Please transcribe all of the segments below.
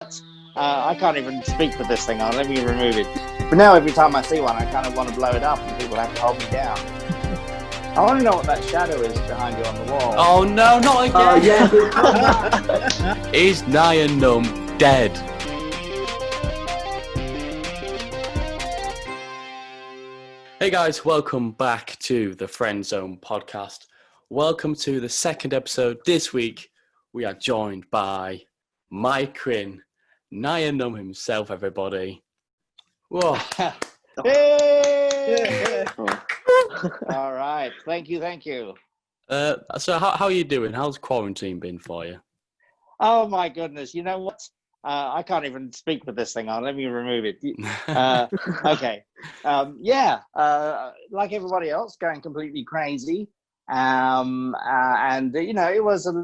I can't even speak with this thing on. Let me remove it. But now every time I see one, I kind of want to blow it up and people have to hold me down. I want to know what that shadow is behind you on the wall. Oh no, not again! Oh yes, it's come back. Is Nien Nunb dead? Hey guys, welcome back to the Friend Zone podcast. Welcome to the second episode. This week, we are joined by Quinn, Nien Nunb himself, everybody. Whoa. Hey! All right. Thank you. So how are you doing? How's quarantine been for you? Oh my goodness. You know what? I can't even speak with this thing on. Let me remove it. Okay. Like everybody else, going completely crazy. And you know,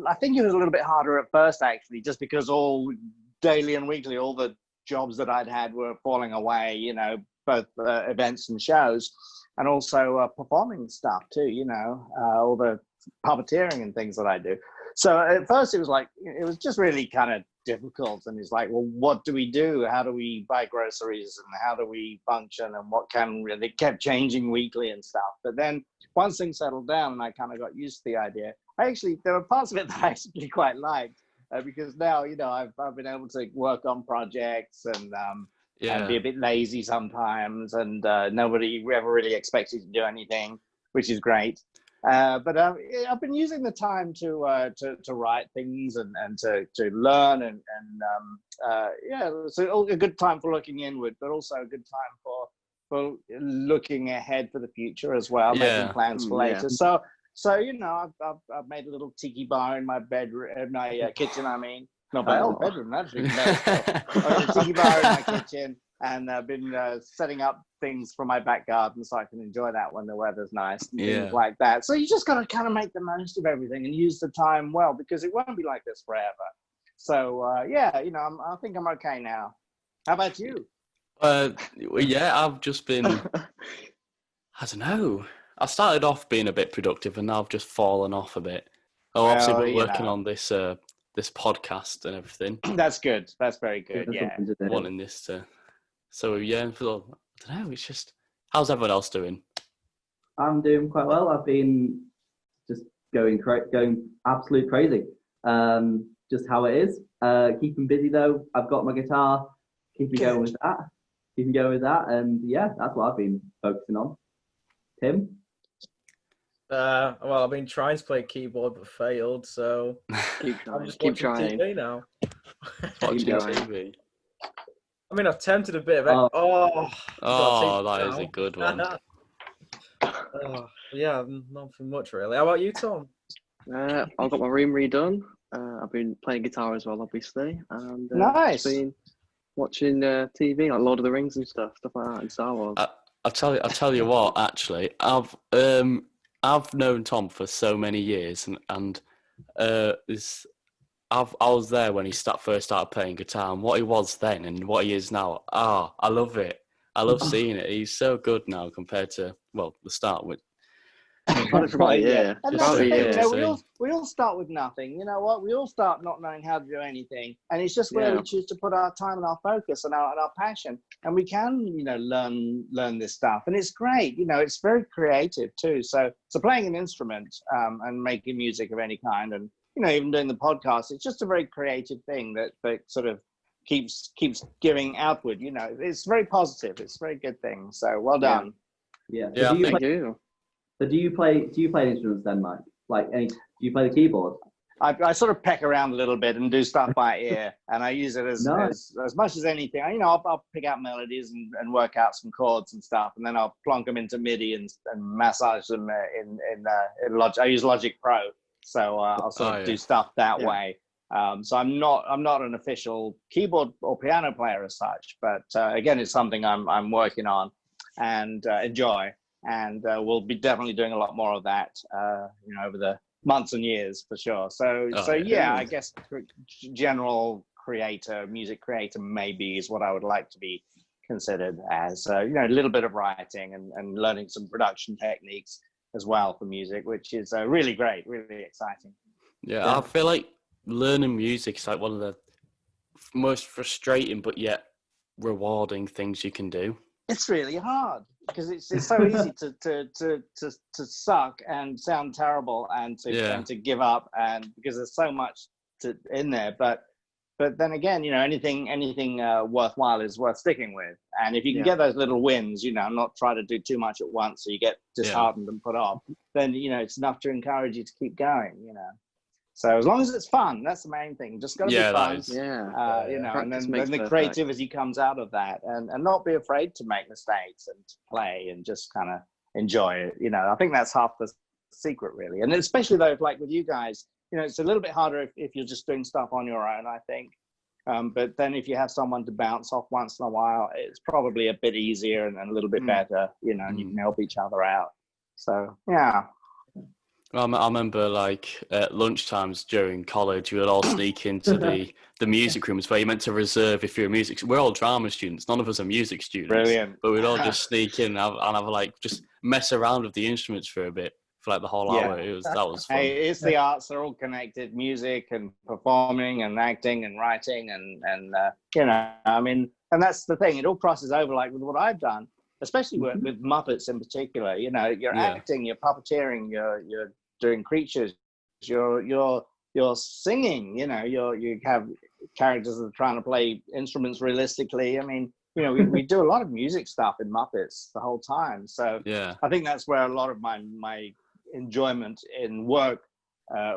I think it was a little bit harder at first, actually, just because all daily and weekly, all the jobs that I'd had were falling away, you know, both events and shows, and also performing stuff too, you know, all the puppeteering and things that I do. So at first it was just really kind of difficult, and it's like, well, what do we do? How do we buy groceries, and how do we function, and what can really? It kept changing weekly and stuff. But then once things settled down and I kind of got used to the idea, there were parts of it that I actually quite liked, because now, you know, I've been able to work on projects and be a bit lazy sometimes, and nobody ever really expects you to do anything, which is great. But I've been using the time to write things and to learn and it's a good time for looking inward, but also a good time for looking ahead for the future as well, making plans for later. So you know, I've made a little tiki bar in my bedroom, my kitchen. I mean, not my old bedroom, actually. I've got a tiki bar in my kitchen. And I've been setting up things for my back garden so I can enjoy that when the weather's nice and things like that. So you just got to kind of make the most of everything and use the time well, because it won't be like this forever. So, you know, I think I'm okay now. How about you? I've just been, I don't know. I started off being a bit productive and now I've just fallen off a bit. Obviously we're working on this podcast and everything. That's good. That's very good, yeah. Wanting this to... So, I don't know, it's just... How's everyone else doing? I'm doing quite well. I've been just going absolute crazy. Just how it is. Keeping busy, though. I've got my guitar. Keeping going with that. And, yeah, that's what I've been focusing on. Tim? Well, I've been trying to play keyboard, but failed, so... I'm just watching TV now. Watching TV? I mean, I've tempted a bit of it. That is a good one. Yeah, nothing much really. How about you, Tom? I've got my room redone. I've been playing guitar as well, obviously, and nice. Been watching TV like Lord of the Rings and stuff like that, and Star Wars. I'll tell you what. Actually, I've known Tom for so many years, and I was there when he first started playing guitar, and what he was then and what he is now. I love it. I love seeing it. He's so good now compared to, the start with. Right, yeah. And that's the thing, you know, so. we all start with nothing. You know what? We all start not knowing how to do anything, and it's just where we choose to put our time and our focus and our passion, and we can, you know, learn this stuff, and it's great. You know, it's very creative too. So playing an instrument and making music of any kind, and you know, even doing the podcast, it's just a very creative thing that sort of keeps giving outward. You know, it's very positive. It's a very good thing. So well done. Yeah. Yeah, thank you. So do you play instruments then, Mike? Do you play the keyboard? I sort of peck around a little bit and do stuff by ear, and I use it as much as anything. You know, I'll pick out melodies and work out some chords and stuff, and then I'll plonk them into MIDI and massage them in Logic. I use Logic Pro. So I'll sort of do stuff that way. So I'm not an official keyboard or piano player as such, but again, it's something I'm working on and enjoy, and we'll be definitely doing a lot more of that, you know, over the months and years for sure. I guess general creator, music creator, maybe is what I would like to be considered as. You know, a little bit of writing and learning some production techniques as well for music, which is really great, really exciting. Yeah, I feel like learning music is like one of the most frustrating but yet rewarding things you can do? It's really hard because it's so easy to suck and sound terrible and to give up, and because there's so much in there. But then again, anything worthwhile is worth sticking with. And if you can get those little wins, not try to do too much at once so you get disheartened and put off, then it's enough to encourage you to keep going. So as long as it's fun, that's the main thing. Just got to be fun. And then the creativity comes out of that, and not be afraid to make mistakes and to play and just kind of enjoy it. I think that's half the secret, really. And especially though, like with you guys, it's a little bit harder if you're just doing stuff on your own, I think. But then if you have someone to bounce off once in a while, it's probably a bit easier and a little bit better, and you can help each other out. So, yeah. Well, I remember like at lunchtimes during college, we would all sneak into the music rooms where you meant to reserve if you're a music. We're all drama students. None of us are music students. Brilliant. But we'd all just sneak in and have like just mess around with the instruments for a bit, for like the whole hour. That was fun. Hey, it's the arts. They're all connected. Music and performing and acting and writing and and that's the thing. It all crosses over, like with what I've done, especially with Muppets in particular. You're acting, you're puppeteering, you're doing creatures, you're singing. You have characters that are trying to play instruments realistically. We do a lot of music stuff in Muppets the whole time. So I think that's where a lot of my enjoyment in work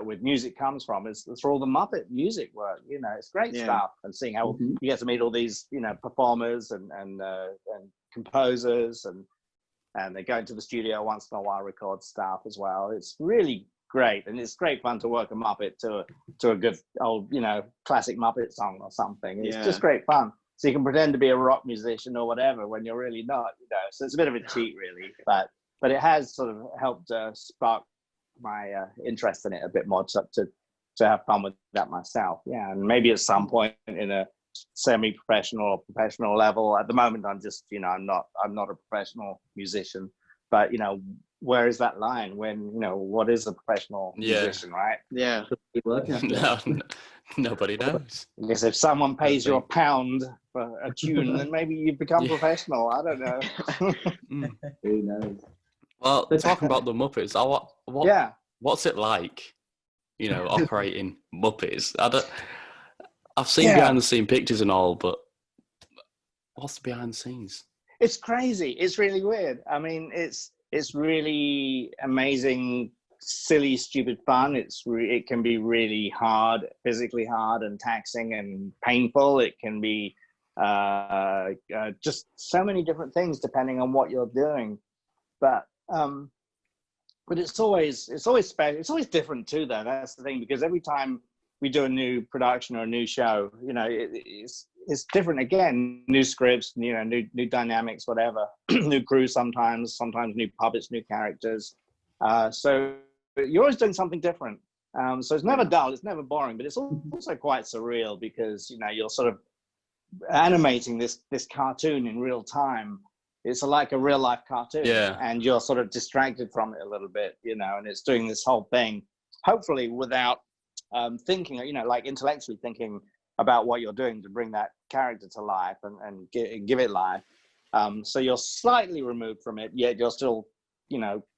with music comes from. It's for all the Muppet music work. It's great stuff, and seeing how you get to meet all these performers and composers, and they go into the studio once in a while, record stuff as well. It's really great, and it's great fun to work a Muppet to a good old classic Muppet song or something. It's just great fun. So you can pretend to be a rock musician or whatever when you're really not. So it's a bit of a cheat, really, but it has sort of helped spark my interest in it a bit more to have fun with that myself. Yeah, and maybe at some point in a semi-professional or professional level. At the moment, I'm just I'm not a professional musician, but where is that line when what is a professional musician, right? Yeah. Nobody knows. Because if someone pays you £1 for a tune, then maybe you become professional. I don't know. Who knows? Well, talking about the Muppets, what's it like, operating Muppets? I've seen behind the scene pictures and all, but what's the behind the scenes? It's crazy. It's really weird. It's really amazing, silly, stupid fun. It can be really hard, physically hard and taxing and painful. It can be just so many different things depending on what you're doing. But it's always special. It's always different too, though. That's the thing, because every time we do a new production or a new show, it's different again. New scripts, new dynamics, whatever. New crew sometimes new puppets, new characters. So you're always doing something different. So it's never dull, it's never boring, but it's also quite surreal because you're sort of animating this cartoon in real time. It's like a real life cartoon, and you're sort of distracted from it a little bit, and it's doing this whole thing, hopefully without thinking, like intellectually thinking about what you're doing to bring that character to life and give it life. So you're slightly removed from it, yet you're still,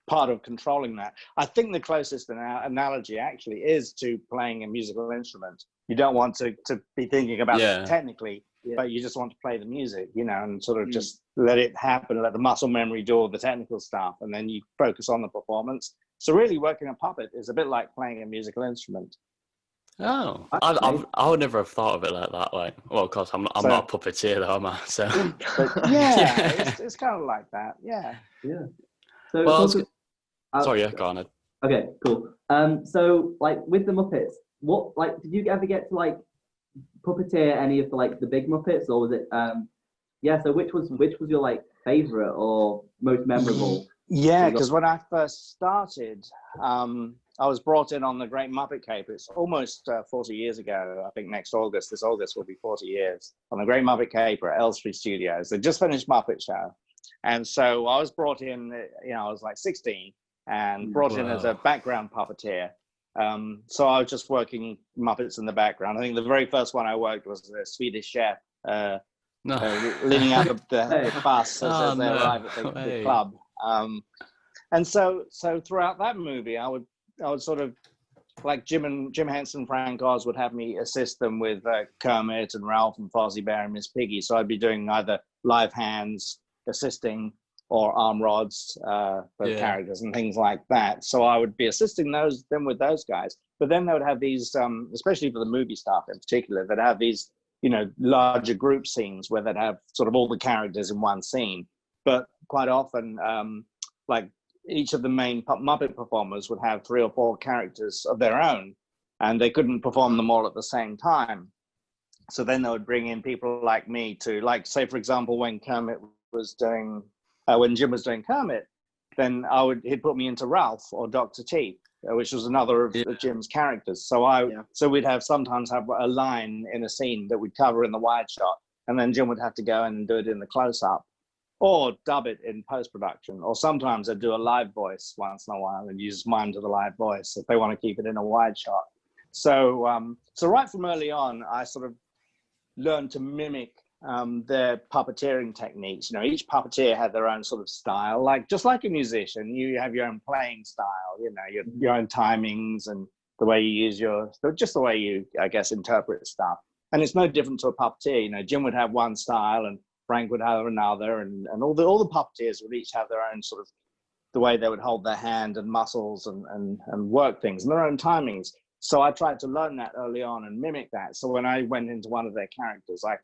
part of controlling that. I think the closest analogy actually is to playing a musical instrument. You don't want to be thinking about it technically, but you just want to play the music, and sort of just let it happen, let the muscle memory do all the technical stuff, and then you focus on the performance. So really working a puppet is a bit like playing a musical instrument. Oh, I would never have thought of it like that. Like, well, of course, I'm not a puppeteer, though, am I? So, but it's kind of like that. Yeah. So, well, sorry, go on. Okay, cool. So, like with the Muppets, what did you ever get to puppeteer any of the big Muppets, or was it? So which was your favorite or most memorable? Yeah, because when I first started, I was brought in on the Great Muppet Caper. It's almost 40 years ago. I think this August will be 40 years on the Great Muppet Caper at Elstree Studios. They just finished Muppet Show. And so I was brought in, I was like 16 and brought in as a background puppeteer. So I was just working Muppets in the background. I think the very first one I worked was a Swedish chef leaning out the bus as they arrive at the club. And so throughout that movie, I would sort of, like Jim Henson, Frank Oz would have me assist them with Kermit and Ralph and Fozzie Bear and Miss Piggy. So I'd be doing either live hands assisting or arm rods for the characters and things like that. So I would be assisting them with those guys. But then they would have these, especially for the movie stuff in particular, they'd have these, larger group scenes where they'd have sort of all the characters in one scene. But quite often, like each of the main Muppet performers would have 3 or 4 characters of their own, and they couldn't perform them all at the same time. So then they would bring in people like me to, like, say, for example, when Jim was doing Kermit, then he'd put me into Ralph or Dr. T, which was another of Jim's characters. So we'd sometimes have a line in a scene that we'd cover in the wide shot, and then Jim would have to go in and do it in the close-up, or dub it in post-production, or sometimes I'd do a live voice once in a while and use mime to the live voice if they want to keep it in a wide shot. So right from early on, I sort of learned to mimic their puppeteering techniques. Each puppeteer had their own sort of style, just like a musician, you have your own playing style, your own timings and the way you use just the way you, I guess, interpret stuff. And it's no different to a puppeteer. Jim would have one style and Frank would have another, and all the puppeteers would each have their own sort of, the way they would hold their hand and muscles and work things and their own timings. So I tried to learn that early on and mimic that. So when I went into one of their characters, I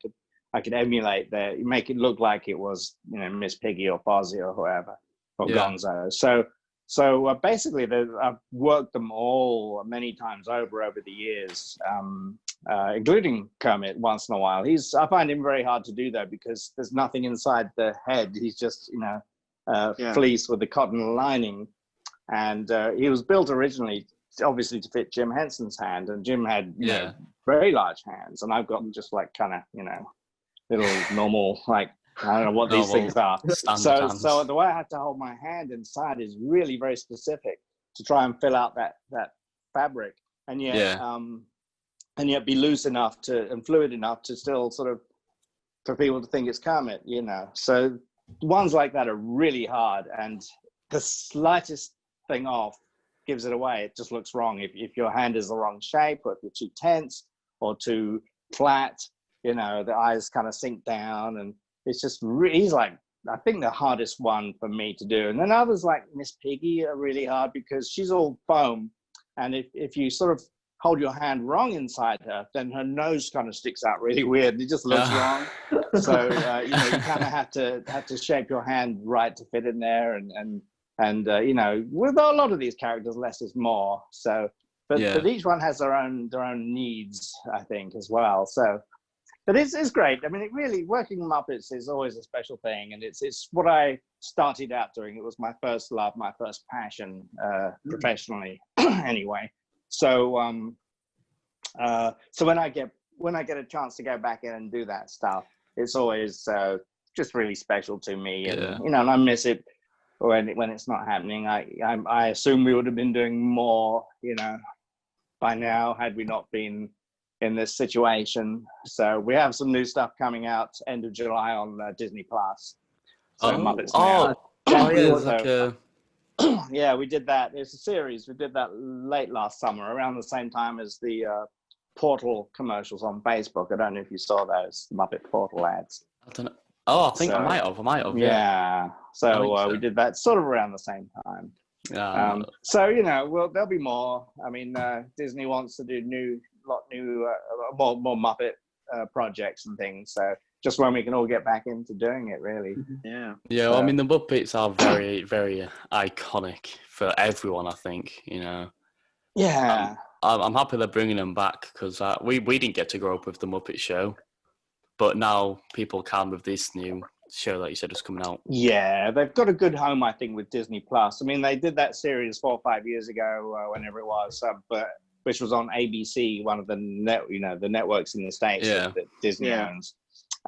could emulate make it look like it was, Miss Piggy or Fozzie or whoever, or Gonzo. So basically, I've worked them all many times over the years, including Kermit once in a while. I find him very hard to do though, because there's nothing inside the head. He's just, fleece with the cotton lining. And he was built originally, obviously, to fit Jim Henson's hand. And Jim had very large hands. And I've got just like kind of, little normal, like, I don't know what these things are. So the way I have to hold my hand inside is really very specific to try and fill out that fabric, and yet be loose enough and fluid enough to still sort of, for people to think it's Kermit, So ones like that are really hard, and the slightest thing off gives it away. It just looks wrong. If your hand is the wrong shape, or if you're too tense or too flat, the eyes kind of sink down, and it's just he's like, I think, the hardest one for me to do. And then others like Miss Piggy are really hard because she's all foam, and if you sort of hold your hand wrong inside her, then her nose kind of sticks out really weird. It just looks wrong. So you kind of have to shape your hand right to fit in there, and with a lot of these characters, less is more. So, but each one has their own needs, I think, as well. So. But it's great. I mean, it really, working Muppets is always a special thing, and it's what I started out doing. It was my first love, my first passion, professionally, anyway. So, so when I get a chance to go back in and do that stuff, it's always just really special to me, and and I miss it when it's not happening. I assume we would have been doing more, by now, had we not been in this situation. So we have some new stuff coming out end of July on Disney Plus. So Muppets Now. Yeah, we did that. It's a series. We did that late last summer, around the same time as the Portal commercials on Facebook. I don't know if you saw those Muppet Portal ads. I don't know. Oh, I think I might have. Yeah. So we did that sort of around the same time. So there'll be more. I mean, Disney wants to do more Muppet projects and things. So just when we can all get back into doing it, really. Yeah. Yeah. Well, I mean, the Muppets are very, very iconic for everyone, I think. Yeah. I'm happy they're bringing them back, because we didn't get to grow up with the Muppet Show, but now people can with this new show that you said is coming out. Yeah, they've got a good home, I think, with Disney Plus. I mean, they did that series 4 or 5 years ago, whenever it was, but which was on ABC, one of the the networks in the States that Disney owns,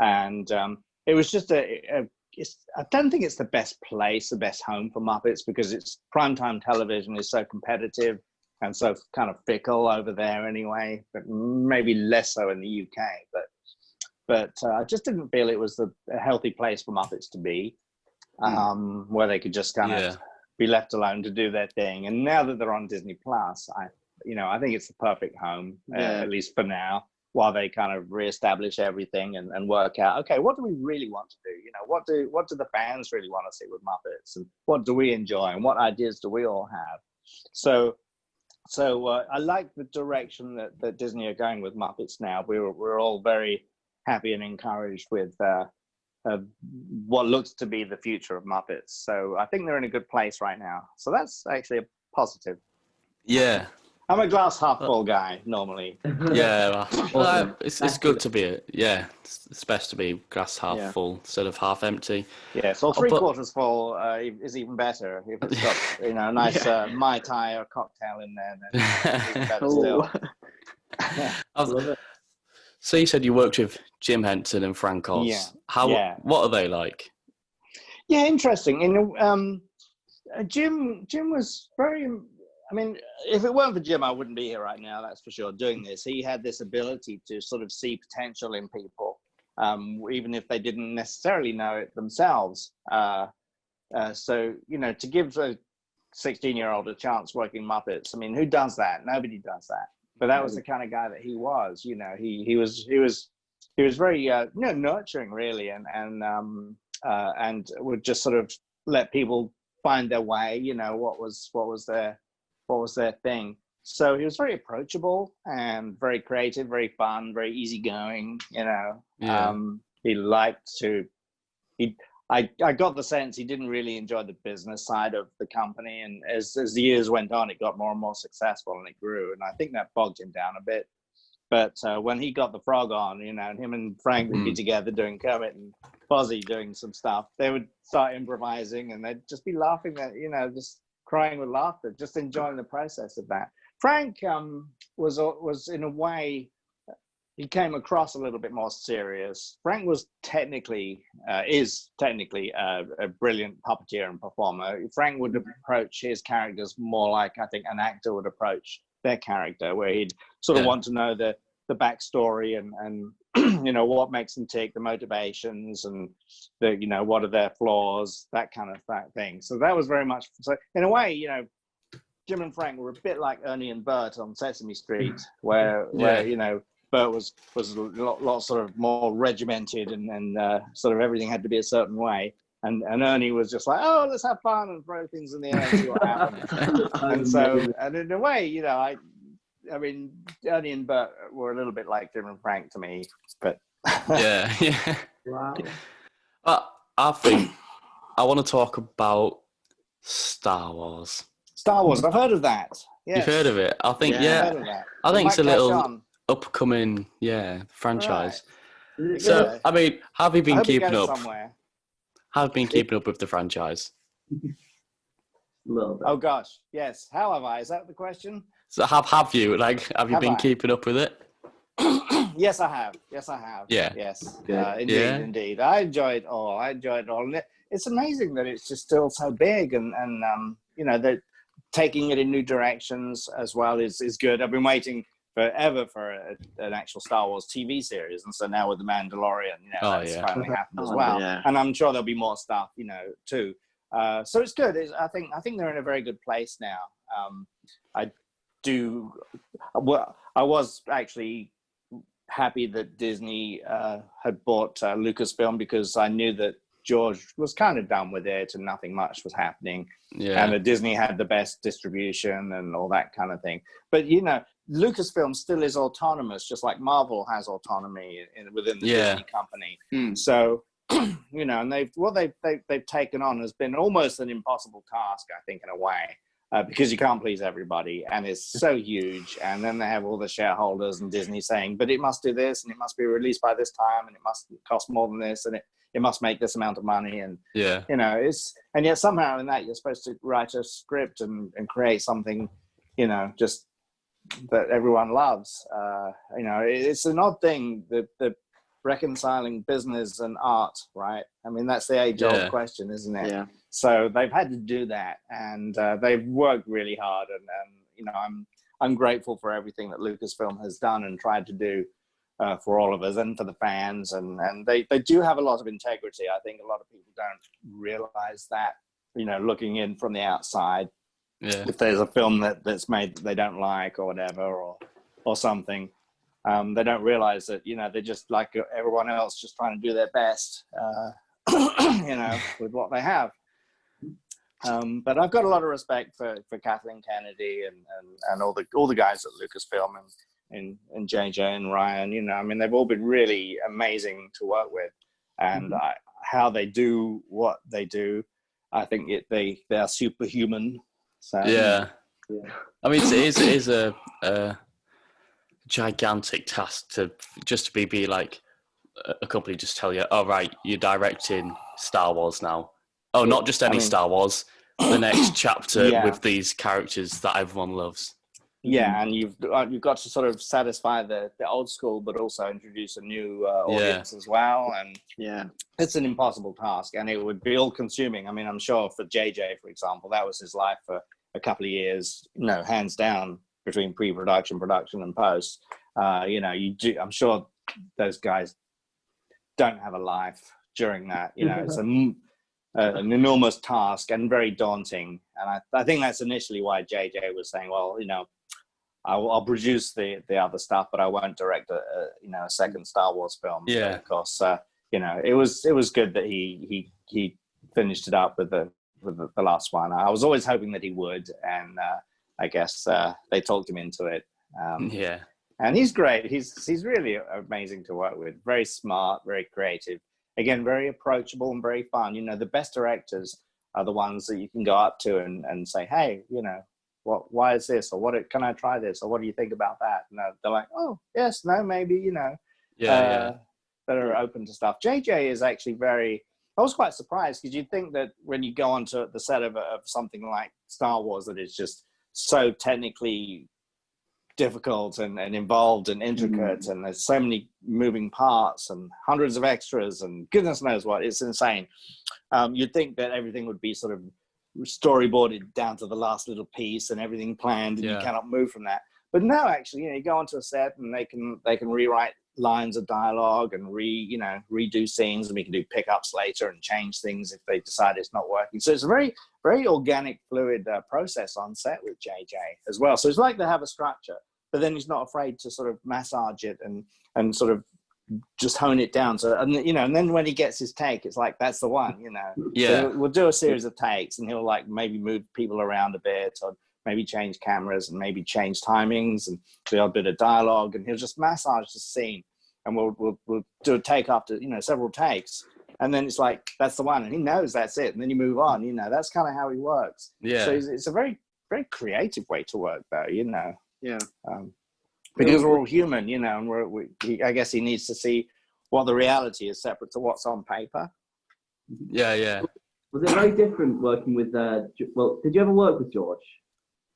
and it was just I don't think it's the best place, the best home for Muppets, because it's primetime television is so competitive, and so kind of fickle over there anyway, but maybe less so in the UK. But I just didn't feel it was a healthy place for Muppets to be, where they could just kind of be left alone to do their thing. And now that they're on Disney Plus, I think it's the perfect home, at least for now, while they kind of reestablish everything and work out, okay, what do we really want to do? You know, what do the fans really want to see with Muppets, and what do we enjoy, and what ideas do we all have? So I like the direction that Disney are going with Muppets now. We're all very happy and encouraged with what looks to be the future of Muppets. So I think they're in a good place right now. So that's actually a positive. Yeah. I'm a glass half full guy normally. Yeah, well, it's good to be it's best to be glass half full instead of half empty. Yeah, so three-quarters full is even better. If it's got a nice Mai Tai or cocktail in there, then it's even better still. I love it. So you said you worked with Jim Henson and Frank Oz. What are they like? Yeah, interesting. Jim was very. I mean, if it weren't for Jim, I wouldn't be here right now. That's for sure. Doing this, he had this ability to sort of see potential in people, even if they didn't necessarily know it themselves. So to give a 16-year-old a chance working Muppets, I mean, who does that? Nobody does that. But that was the kind of guy that he was. You know, he was very nurturing, really, and would just sort of let people find their way. You know, what was their thing. So he was very approachable and very creative, very fun, very easygoing. You know, he liked to. I got the sense he didn't really enjoy the business side of the company, and as the years went on, it got more and more successful and it grew, and I think that bogged him down a bit. But when he got the frog on, and him and Frank would be together doing Kermit and Fozzie doing some stuff, they would start improvising and they'd just be laughing at, just crying with laughter, just enjoying the process of that. Frank was in a way, he came across a little bit more serious. Frank is technically a brilliant puppeteer and performer. Frank would approach his characters more like I think an actor would approach their character, where he'd sort of want to know the backstory and what makes them tick, the motivations, and what are their flaws, that kind of thing. So that was very much so. In a way, Jim and Frank were a bit like Ernie and Bert on Sesame Street, where Bert was a lot sort of more regimented and sort of everything had to be a certain way. And Ernie was just like, oh, let's have fun and throw things in the air and see what happens. and in a way, I mean, Ernie and Bert were a little bit like Jim and Frank to me, but yeah. Wow. I think I want to talk about Star Wars. Star Wars, I've heard of that. Yes. You've heard of it? I think, I've heard of that. I think it's a little on. upcoming, franchise. Right. So, I mean, have you been keeping up? Somewhere. Have you been keeping up with the franchise? A little bit. Oh gosh, yes. How have I? Is that the question? So have you? Like, have you been keeping up with it? Yes, I have. Yeah. Yes. Good. Indeed. I enjoy it all. And it's amazing that it's just still so big, and that taking it in new directions as well is good. I've been waiting forever for an actual Star Wars TV series, and so now with the Mandalorian, that's finally happened as well. Yeah. And I'm sure there'll be more stuff, too. So it's good. I think they're in a very good place now. I was actually happy that Disney had bought Lucasfilm, because I knew that George was kind of done with it and nothing much was happening. Yeah. And that Disney had the best distribution and all that kind of thing. But, Lucasfilm still is autonomous, just like Marvel has autonomy within the Disney company. So, and they've taken on has been almost an impossible task, I think, in a way. Because you can't please everybody, and it's so huge. And then they have all the shareholders and Disney saying, but it must do this, and it must be released by this time, and it must cost more than this, and it must make this amount of money. And, and yet somehow in that you're supposed to write a script and create something, just that everyone loves. It's an odd thing that reconciling business and art, right? I mean, that's the age-old question, isn't it? Yeah. So they've had to do that, and they've worked really hard, and I'm grateful for everything that Lucasfilm has done and tried to do for all of us and for the fans, and they do have a lot of integrity. I think a lot of people don't realize that, looking in from the outside. Yeah. If there's a film that's made that they don't like or whatever or something, they don't realize that, they're just like everyone else, just trying to do their best, with what they have. But I've got a lot of respect for Kathleen Kennedy and all the guys at Lucasfilm and JJ and Ryan. They've all been really amazing to work with, and how they do what they do, I think they are superhuman. So yeah. I mean, it is a gigantic task to be like a company just tell you, oh right, you're directing Star Wars now. Oh, not just any Star Wars, the next chapter with these characters that everyone loves. Yeah, and you've got to sort of satisfy the old school, but also introduce a new audience as well. And it's an impossible task, and it would be all-consuming. I mean, I'm sure for JJ, for example, that was his life for a couple of years. Hands down, between pre-production, production, and post. I'm sure those guys don't have a life during that. It's an enormous task and very daunting. And I think that's initially why JJ was saying, well, I'll produce the other stuff, but I won't direct a second Star Wars film. Yeah, of course. It was good that he finished it up with the last one. I was always hoping that he would, and I guess they talked him into it. And he's great. He's really amazing to work with. Very smart, very creative. Again, very approachable and very fun. The best directors are the ones that you can go up to and say, hey, why is this? Or can I try this? Or what do you think about that? And they're like, oh, yes, no, maybe, that are open to stuff. JJ is actually I was quite surprised, because you'd think that when you go onto the set of something like Star Wars, that it's just so technically difficult and involved and intricate, and there's so many moving parts and hundreds of extras and goodness knows what. It's insane. You'd think that everything would be sort of storyboarded down to the last little piece and everything planned, and you cannot move from that. But no, actually, you go onto a set and they can rewrite lines of dialogue and redo scenes, and we can do pickups later and change things if they decide it's not working. So it's a very, very organic, fluid process on set with JJ as well. So it's like they have a structure, but then he's not afraid to sort of massage it and sort of just hone it down. So, and then when he gets his take, it's like, that's the one, So we'll do a series of takes, and he'll like maybe move people around a bit, or maybe change cameras and maybe change timings and do a bit of dialogue, and he'll just massage the scene, and we'll do a take after, several takes. And then it's like, that's the one, and he knows that's it. And then you move on, that's kind of how he works. Yeah. So it's a very, very creative way to work though, Yeah. Because we're all human, and I guess he needs to see what the reality is separate to what's on paper. Yeah. Was it very different working with, did you ever work with George?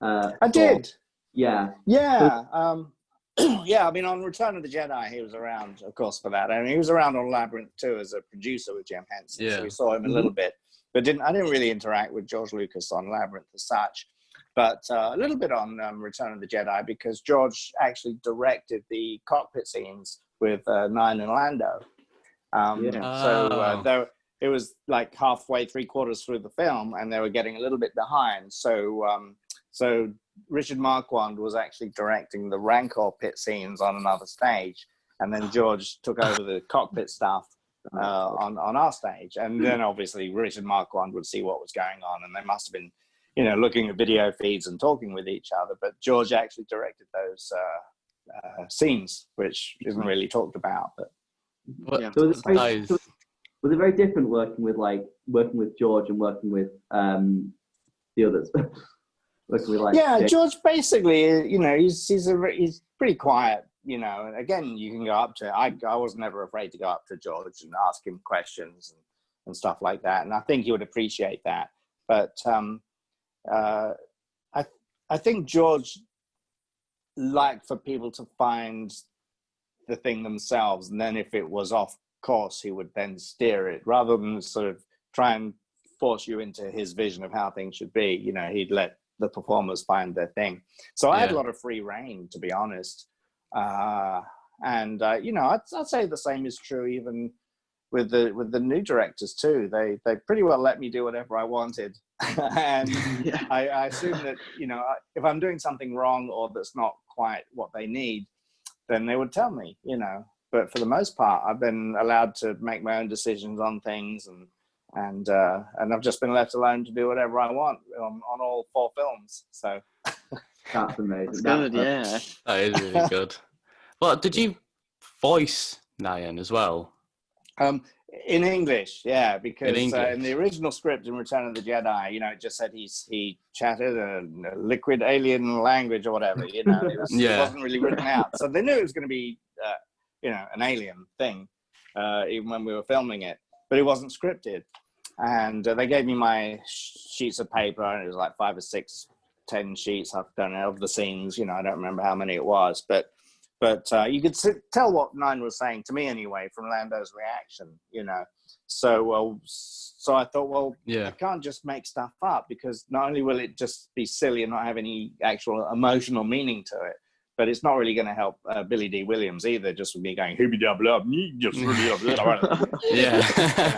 I did. Yeah. Yeah. I mean, on Return of the Jedi, he was around, of course, for that. I mean, he was around on Labyrinth too as a producer with Jim Henson. So we saw him a little bit, but I didn't really interact with George Lucas on Labyrinth as such. But a little bit on Return of the Jedi, because George actually directed the cockpit scenes with Nien and Lando. So it was like halfway, 3/4 through the film, and they were getting a little bit behind. So Richard Marquand was actually directing the Rancor pit scenes on another stage, and then George took over the cockpit stuff on our stage. And then obviously Richard Marquand would see what was going on, and they must have been looking at video feeds and talking with each other. But George actually directed those scenes, which isn't really talked about. But So was it very different working with George and working with the others? Working with James? George basically, he's pretty quiet. And again, you can go up to. I was never afraid to go up to George and ask him questions and stuff like that, and I think he would appreciate that. But I think George liked for people to find the thing themselves, and then if it was off course, he would then steer it, rather than sort of try and force you into his vision of how things should be. He'd let the performers find their thing. So I had a Yeah. lot of free reign, to be honest. You know, I'd say the same is true even with the new directors too. They pretty well let me do whatever I wanted, and Yeah. I assume that, you know, if I'm doing something wrong or that's not quite what they need, then they would tell me, you know. But for the most part, I've been allowed to make my own decisions on things, and I've just been left alone to do whatever I want on all 4 films. So That's amazing. That's good, yeah. That is really good. Well, did you voice Nien as well? in English, yeah, because English. in the original script in Return of the Jedi, you know, it just said he chatted a liquid alien language or whatever, you know. It wasn't really written out, so they knew it was going to be you know, an alien thing, even when we were filming it, but it wasn't scripted. And they gave me my sheets of paper, and it was like 5 or 6, 10 sheets, I don't know, of the scenes, you know. I don't remember how many it was, but you could tell what Nien was saying to me anyway from Lando's reaction, you know. So I thought, well, I can't just make stuff up, because not only will it just be silly and not have any actual emotional meaning to it, but it's not really going to help Billy D. Williams either, just with me going, yeah.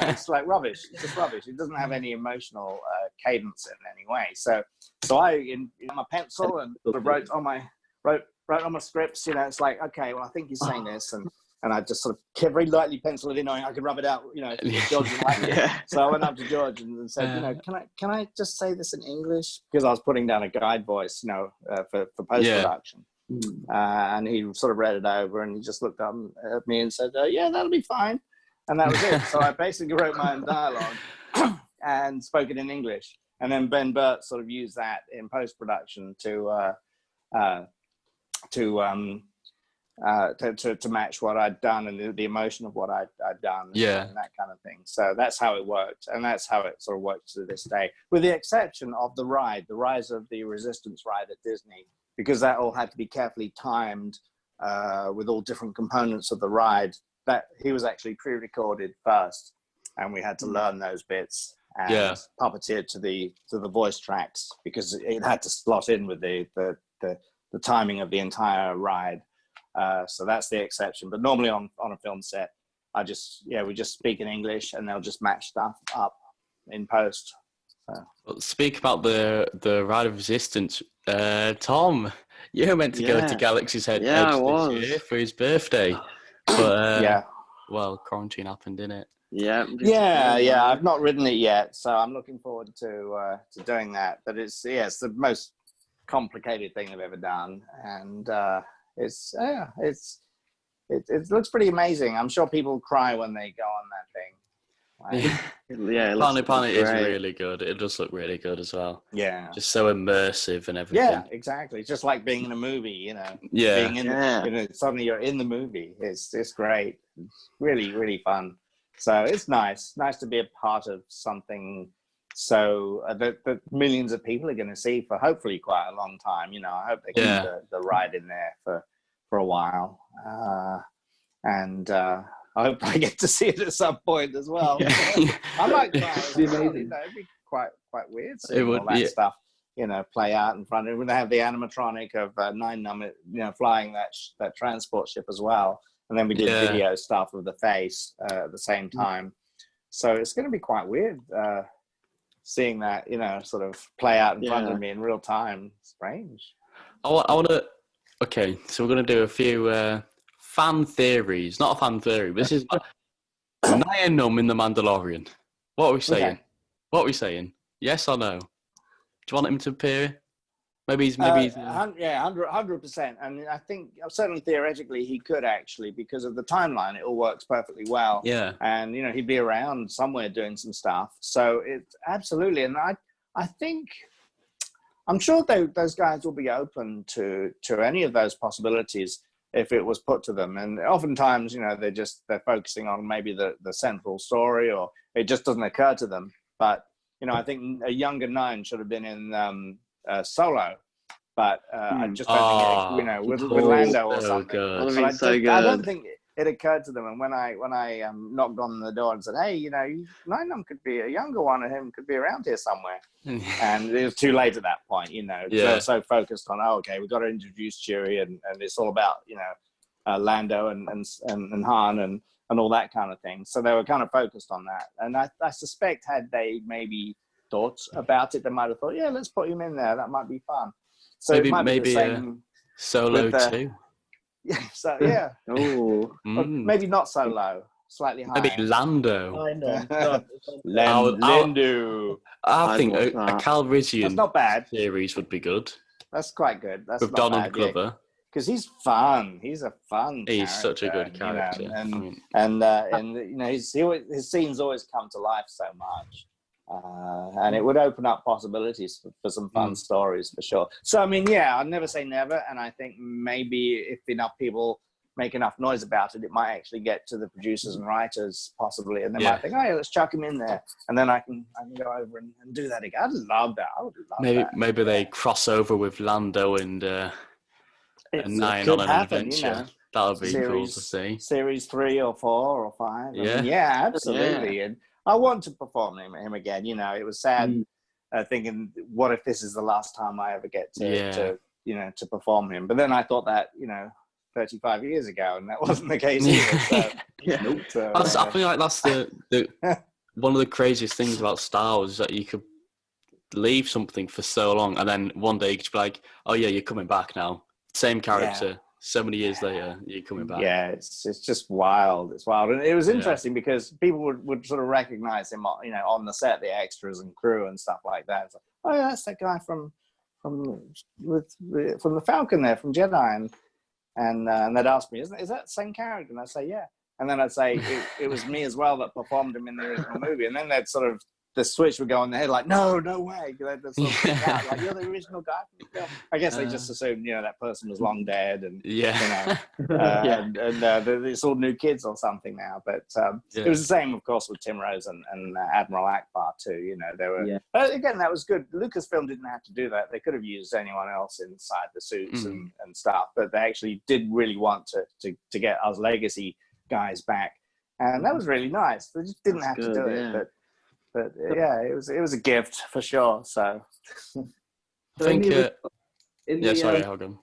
It's like rubbish. It's just rubbish. It doesn't have any emotional cadence in any way. So I, in my pencil, and sort of wrote on my scripts, you know. It's like, okay, well, I think he's saying this, and I just sort of very lightly pencil it in, knowing I could rub it out, you know. George didn't like it. So I went up to George and said, you know, can I just say this in English, because I was putting down a guide voice, you know, for post production. And he sort of read it over, and he just looked up at me and said, yeah, that'll be fine. And that was it. So I basically wrote my own dialogue and spoke it in English, and then Ben Burt sort of used that in post production to match what I'd done and the emotion of what I'd done, and that kind of thing. So that's how it worked, and that's how it sort of works to this day, with the exception of the Rise of the Resistance ride at Disney, because that all had to be carefully timed with all different components of the ride. That he was actually pre-recorded first, and we had to learn those bits and puppeteer to the voice tracks, because it had to slot in with the timing of the entire ride. So that's the exception. But normally on a film set, we just speak in English, and they'll just match stuff up in post. So. Well, speak about the Ride of Resistance. Tom, you were meant to go to Galaxy's Edge this year for his birthday, but well, quarantine happened, didn't it? Yeah. I've not ridden it yet, so I'm looking forward to doing that. But it's the most complicated thing I've ever done, and it looks pretty amazing. I'm sure people cry when they go on that thing. Planet is really good. It does look really good as well. Yeah, just so immersive and everything. Yeah, exactly. It's just like being in a movie, you know. Yeah, being in suddenly you're in the movie. It's great. It's really, really fun. So it's nice to be a part of something so that millions of people are going to see for hopefully quite a long time. You know, I hope they keep the ride in there for a while, and I hope I get to see it at some point as well. I might try. It'd be amazing. It'd be quite weird seeing all that stuff, you know, play out in front of it. When they have the animatronic of Nien Nunb, you know, flying that transport ship as well, and then we did video stuff of the face at the same time. So it's going to be quite weird seeing that, you know, sort of play out in front of me in real time. Strange. I want to. Okay, so we're going to do a few. Fan theories, not a fan theory, but this is Nien Nunb in The Mandalorian. What are we saying? Okay. What are we saying? Yes or no? Do you want him to appear? Maybe he's 100%. And I think certainly theoretically he could actually, because of the timeline, it all works perfectly well. Yeah. And you know, he'd be around somewhere doing some stuff. So it's absolutely, and I think I'm sure those guys will be open to any of those possibilities if it was put to them. And oftentimes, you know, they're focusing on maybe the central story, or it just doesn't occur to them. But, you know, I think a younger Nien should have been in Solo. But I just don't think, with Lando or something. I don't it occurred to them. And when I knocked on the door and said, "Hey, Nien Nunb could be a younger one, and him could be around here somewhere," and it was too late at that point, because they were so focused on, okay, we've got to introduce Chewie, and it's all about Lando and Han and all that kind of thing. So they were kind of focused on that. And I suspect had they maybe thought about it, they might have thought, yeah, let's put him in there. That might be fun. So maybe it might be the same Solo too. Yeah. So yeah. Oh. Maybe not Solo. Slightly higher. Maybe Lando. Lando. I think a Calrissian not bad. series would be good. That's quite good. That's with not Donald bad, Glover. Because he's fun. He's a fun. He's such a good character. His scenes always come to life so much, and it would open up possibilities for some fun stories for sure. So I'd never say never, and I think maybe if enough people make enough noise about it, it might actually get to the producers and writers possibly, and they might think, oh yeah, let's chuck him in there, and then I can go over and do that again. I'd love that. I would love that. Maybe they cross over with Lando and Nien on an adventure. That would be cool to see. Series 3 or 4 or 5. Absolutely. And I want to perform him again. It was sad thinking, what if this is the last time I ever get to perform him? But then I thought that 35 years ago, and that wasn't the case either. So, I feel like that's the one of the craziest things about Star Wars is that you could leave something for so long, and then one day you could be like, oh yeah, you're coming back now. Same character, so many years later, you're coming back. Yeah, it's just wild. It's wild. And it was interesting because people would sort of recognize him, on the set, the extras and crew and stuff like that. It's like, oh yeah, that's that guy from the Falcon there, from Jedi. And they'd ask me, is that the same character? And I'd say, yeah. And then I'd say, it was me as well that performed him in the original movie. And then they'd sort of, the switch would go on their head like, no way. They'd sort of freak out, like, you're the original guy from the film. I guess they just assumed, that person was long dead. And, it's all new kids or something now. But it was the same, of course, with Tim Rose and Admiral Akbar too. They were, again, that was good. Lucasfilm didn't have to do that. They could have used anyone else inside the suits and stuff. But they actually did really want to get us legacy guys back. And that was really nice. They just didn't have to do it. But it was a gift for sure. So I think in the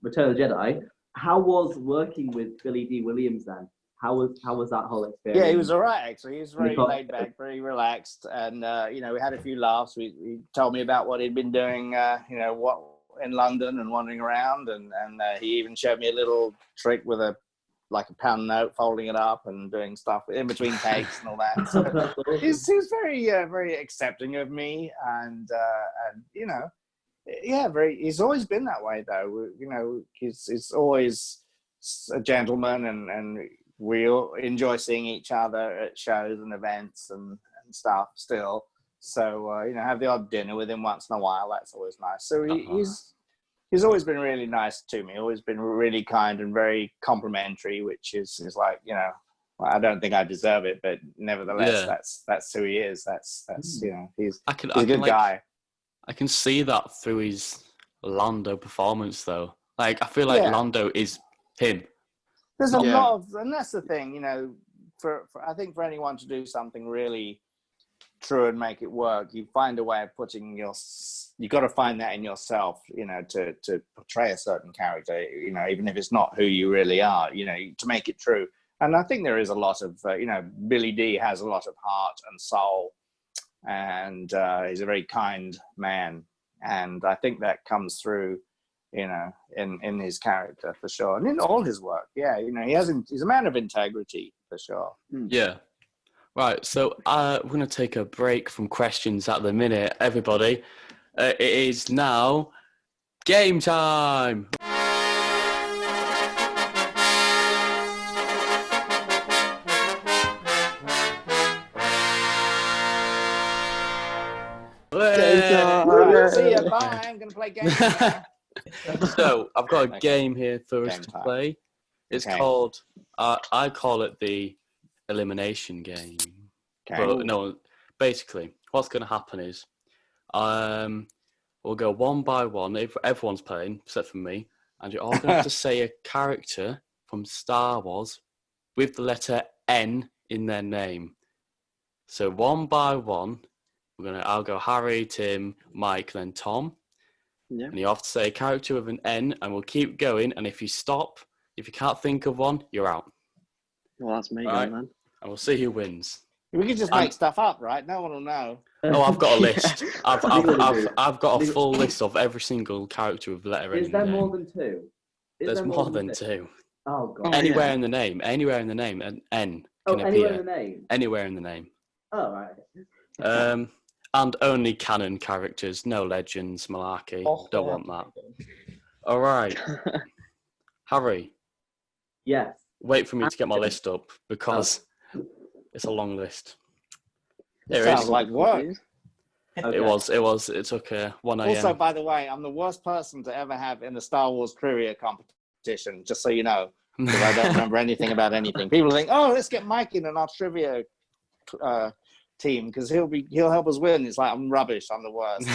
Return of the Jedi, how was working with Billy D. Williams then? How was that whole experience? Yeah, he was all right actually. He was very laid back, very relaxed, and we had a few laughs. He told me about what he'd been doing, what in London and wandering around, and he even showed me a little trick with a pound note, folding it up and doing stuff in between takes and all that. So he was very, very accepting of me, and he's always been that way though. He's always a gentleman, and we all enjoy seeing each other at shows and events and stuff still. So have the odd dinner with him once in a while. That's always nice. So he's always been really nice to me, always been really kind and very complimentary, which is like, I don't think I deserve it, but nevertheless, that's who he is. That's he's a good guy. I can see that through his Lando performance, though. Like, I feel like Lando is him. There's a lot of, and that's the thing, for I think for anyone to do something really true and make it work, you find a way of putting you got to find that in yourself, to portray a certain character, even if it's not who you really are, to make it true. And I think there is a lot of, Billy D has a lot of heart and soul, and he's a very kind man. And I think that comes through, in his character for sure. And in all his work, he's a man of integrity for sure. Yeah. Right, so we're going to take a break from questions at the minute, everybody. It is now game time. See ya, bye. I'm going to play games now. So I've got a game here for us to play. It's called, I call it the elimination game. But no, basically what's going to happen is, we'll go one by one. If everyone's playing except for me, and then we'll and you're all going to have to say a character from Star Wars with the letter N in their name. So one by one, I'll go Harry, Tim, Mike, then Tom. Yeah. And you have to say a character with an N, and we'll keep going. And if you stop, if you can't think of one, you're out. Well, that's me Right. then. And we'll see who wins. We can just make stuff up, right? No one will know. Oh, I've got a list. I've Legally, got a full list of every single character with the letter N Is in the there name. more than two? There's more than two. Oh god. Anywhere in the name, an N can Anywhere appear. in the name. Anywhere in the name. Oh right. And only canon characters, no legends, malarkey. Don't want that. All right, Harry. Yes. Wait for me to get my list up because it's a long list. Here it Sounds is. like work. Okay. It took 1 a.m. Also, by the way, I'm the worst person to ever have in the Star Wars trivia competition, just so you know, because I don't remember anything about anything. People think, oh, let's get Mike in our trivia team because he'll help us win. It's like, I'm rubbish. I'm the worst.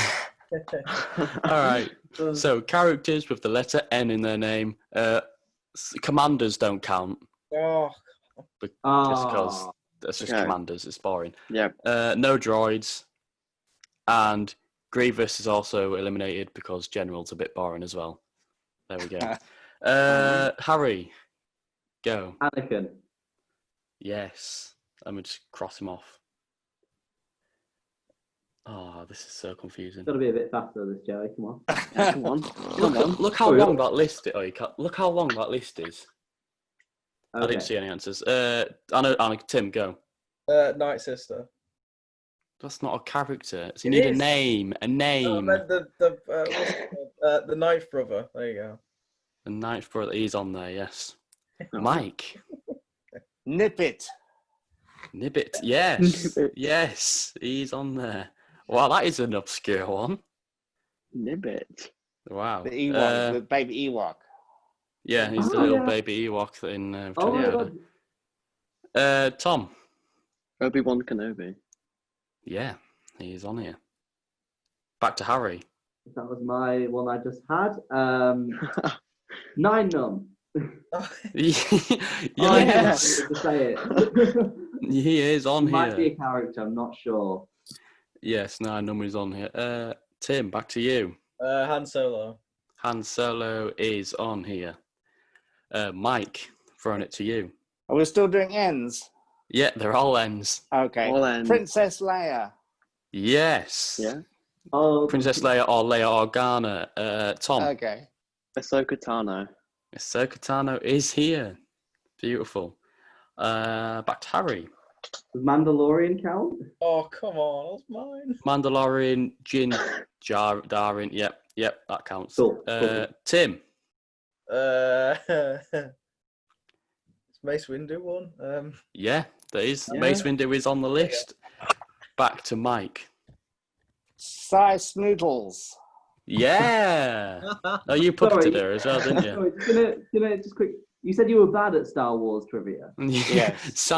All right. So characters with the letter N in their name. Commanders don't count. Oh, Just because that's just commanders. It's boring. Yeah. No droids. And Grievous is also eliminated because General's a bit boring as well. There we go. Harry, go. Anakin. Yes. Let me just cross him off. Oh, this is so confusing. Got to be a bit faster, this Joey. Come on. Come on. Look how long that list is. Look how long that list is. Okay. I didn't see any answers. I know, Tim, go. Night Sister. That's not a character. So you It need is. a name. A I name. meant the Ninth Brother. There you go. The ninth brother. He's on there. Yes. Mike. Nippet. Nippet. Yes. Yes. He's on there. Well, that is an obscure one. Nippet. Wow. The Ewok, the baby Ewok. Yeah, he's the little baby Ewok in Oh Return my of god. the Jedi. Tom. Obi-Wan Kenobi. Yeah, he's on here. Back to Harry. That was my one I just had. Nien Nunb. Yes. To say it. He is on Might be here. a character, I'm not sure. Yes, Nien Nunb is on here. Tim, back to you. Han Solo. Han Solo is on here. Mike, throwing it to you. Are we still doing ends? Yeah, they're all ends. Okay. All ends. Princess Leia. Yes. Yeah. Oh, Princess Leia or Leia Organa. Tom. Okay. Ahsoka Tano. Ahsoka Tano is here. Beautiful. Back to Harry. does Mandalorian count? Oh, come on. That was mine. Mandalorian, Jin, Darin. Yep, that counts. Cool. Tim. It's Mace Windu one. Yeah, there is. Yeah. Mace Windu is on the list. Back to Mike. Snootles. Yeah. Oh, you puppeted her as well, didn't you? Sorry, just quick. You said you were bad at Star Wars trivia. Yes.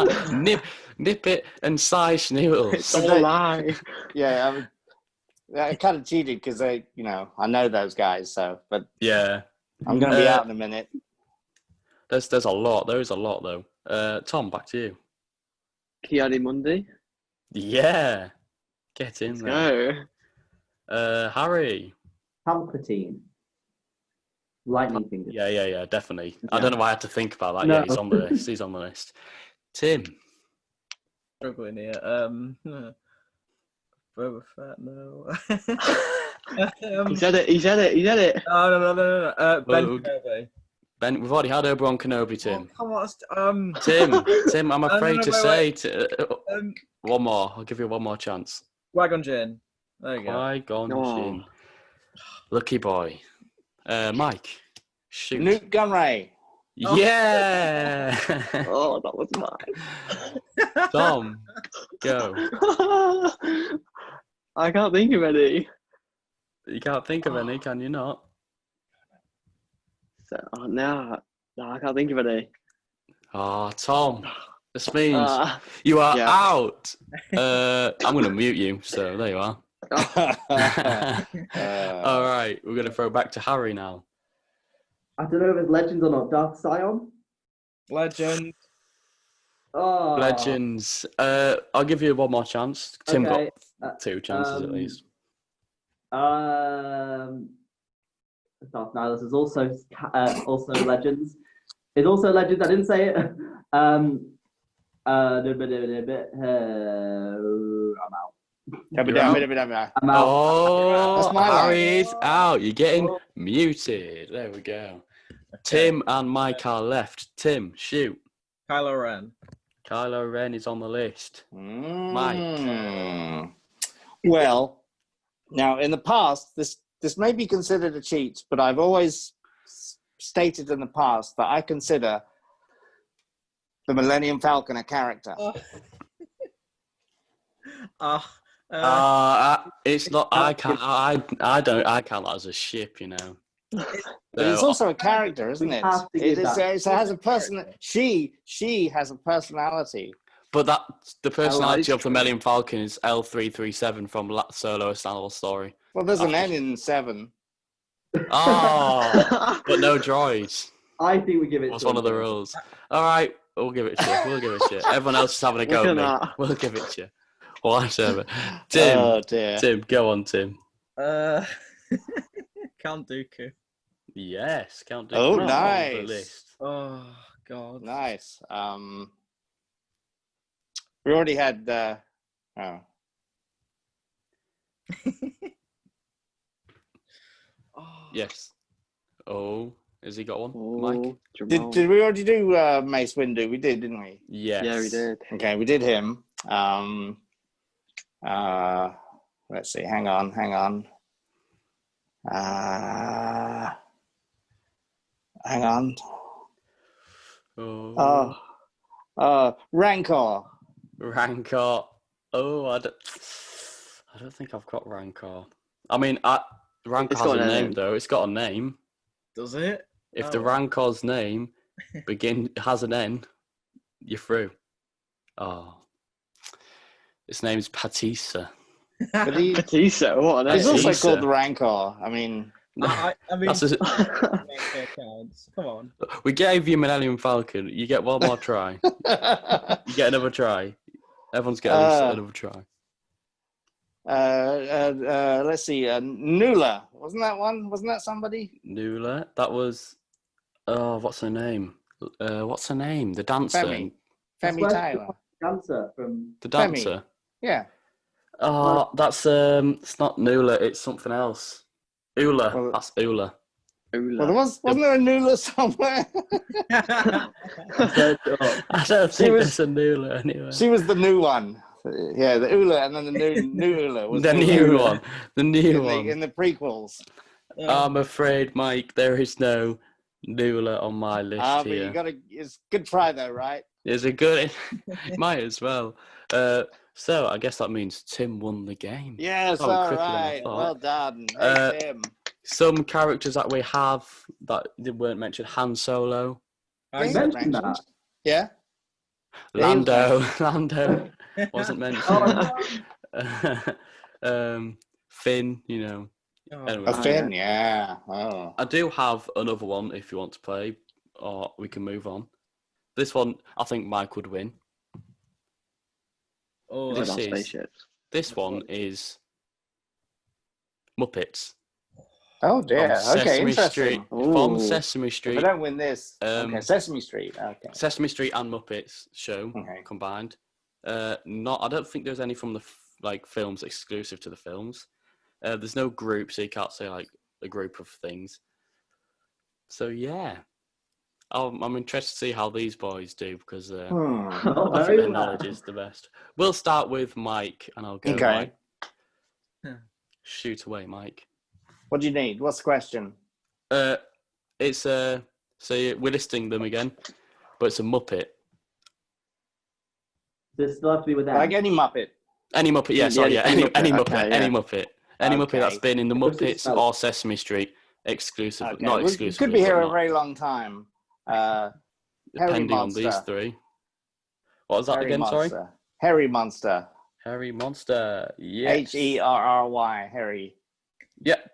Nippet and Snootles. It's all a lie. Yeah, I kind of cheated because I know those guys. So, but Yeah. I'm going to be out in a minute. There's a lot. There is a lot though. Tom, back to you. Ki-Adi-Mundi. Yeah. Get in there. Go. Harry. Palpatine. Lightning fingers. Yeah, definitely. I Yeah. don't know why I had to think about that. No. Yeah, he's on the list. He's on the list. Tim. Struggling here. Boba Fett, no. He said it. No. Ben Well, Kenobi. Ben, we've already had Obi-Wan Kenobi, Tim. Oh, come on. Tim, I'm afraid to wait. say one more. I'll give you one more chance. Qui-Gon Jinn. There you go. Qui-Gon Oh. Jinn. Lucky boy. Mike. Shoot. Newt Gunray. Yeah. Oh, that was mine. Tom, go. I can't think of any. You can't think of any, can you not? So, no, I can't think of any. Oh, Tom. This means Uh, you are yeah. out. I'm going to mute you, so there you are. All right, we're going to throw back to Harry now. I don't know if it's Legends or not. Dark Scion? Legend. Oh. Legends. I'll give you one more chance. Tim Okay. got 2 chances at least. Darth Nihilus is also Legends. It's also Legends. I didn't say it. I'm out. You're out? I'm out. Oh, That's my line. Harry's out. You're getting muted. There we go. Tim and Mike are left. Tim, shoot. Kylo Ren. Kylo Ren is on the list. Mike. Well, now in the past, this may be considered a cheat, but I've always stated in the past that I consider the Millennium Falcon a character. It's not. I can't. I count that as a ship. You know. But it's also a character, isn't it? It has a person. She has a personality. But the personality of the Millennium Falcon is L337 from Solo: A Star Wars Story. Well, there's an N in 7. Oh, but no droids. I think we give it. That's one of the rules. All right, we'll give it a shit. Everyone else is having a go at me. We'll give it a shit. Whatever. Tim. Oh dear. Tim, go on, Tim. Count Dooku. Yes, Count Dooku. Oh, on nice. the list. Oh God. Nice. We already had. Yes. Oh, has he got one, Oh, Mike? Did we already do Mace Windu? We did, didn't we? Yes. Yeah, we did. Okay, we did him. Let's see. Hang on. Hang on. Rancor. Rancor. Oh, I don't think I've got Rancor. I mean, Rancor has a name though. It's got a name. Does it? If the Rancor's name has an N, you're through. Oh, its name's Patissa. Patissa, what? He's also Patissa. called the Rancor. I mean, I mean, That's a- counts. Come on. We gave you Millennium Falcon. You get one more try. You get another try. Everyone's getting another try. let's see. Nula, wasn't that one? Wasn't that somebody? Nula. That was. Oh, what's her name? What's her name? The dancer. Femi Taylor. Dancer from The dancer. Yeah. Oh, that's it's not Nula. It's something else. Ula. Well, That's Ula. Well, wasn't there a Nula somewhere? I don't think there's a Nula anyway. She was the new one. Yeah, the Ula, and then the new Ula was The new one. The new one. in the prequels. I'm afraid, Mike, there is no Nula on my list But here. you got to. It's a good try though, right? Is it good? Might as well. So I guess that means Tim won the game. Yes, Oh, all quicker than I right. thought. Well done. Hey, Tim. Some characters that we have that weren't mentioned: Han Solo, I mentioned that. Yeah. Lando wasn't mentioned. Finn, you know. Anyway, A Finn, yeah. Oh. I do have another one if you want to play, or we can move on. This one, I think Mike would win. Oh, This That's is- spaceships. This one is Muppets. Oh dear. From Okay, Sesame interesting. Street. From Ooh. Sesame If Street. I don't win this, okay, Sesame Street. Okay. Sesame Street and Muppets show Okay. combined. I don't think there's any from the films exclusive to the films. There's no group, so you can't say like a group of things. So yeah, I'm interested to see how these boys do because I think their knowledge is the best. We'll start with Mike, and I'll go. Okay. Mike. Yeah. Shoot away, Mike. What do you need? What's the question? It's so we're listing them again, but it's a Muppet. Does it still have to be with that? Like any Muppet. Any Muppet, yeah, sorry, yeah, any Muppet, any okay, Muppet that's Okay. been in the What's it Muppets spelled? or Sesame Street exclusively, Okay. not We exclusively. could be here but a not- very long time. Harry depending on these Monster. three. What was that Harry again? Monster. Sorry, Harry Monster. Harry Monster. Yes. Herry. Yep.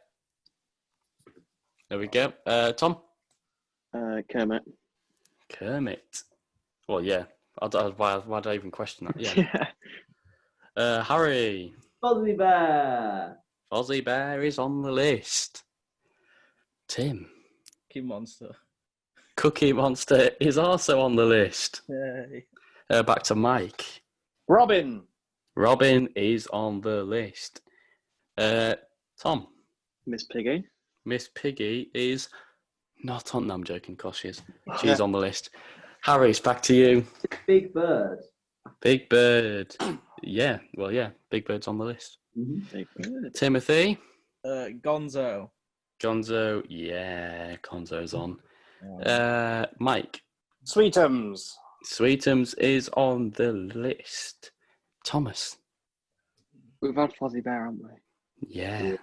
There we go. Tom. Kermit. Kermit. Well, yeah. Why did I even question that? Yeah. Harry. Fuzzy Bear. Fozzie Bear is on the list. Tim. Cookie Monster. Cookie Monster is also on the list. Yay. Back to Mike. Robin. Robin is on the list. Tom. Miss Piggy. Miss Piggy is not on. No, I'm joking. Of course she is. She's on the list. Harry, it's back to you. Big Bird. Big Bird. Yeah. Well, yeah. Big Bird's on the list. Mm-hmm. Big Bird. Timothy. Gonzo. Gonzo. Yeah. Gonzo's on. Mike. Sweetums. Sweetums is on the list. Thomas. We've had Fozzie Bear, haven't we? Yeah.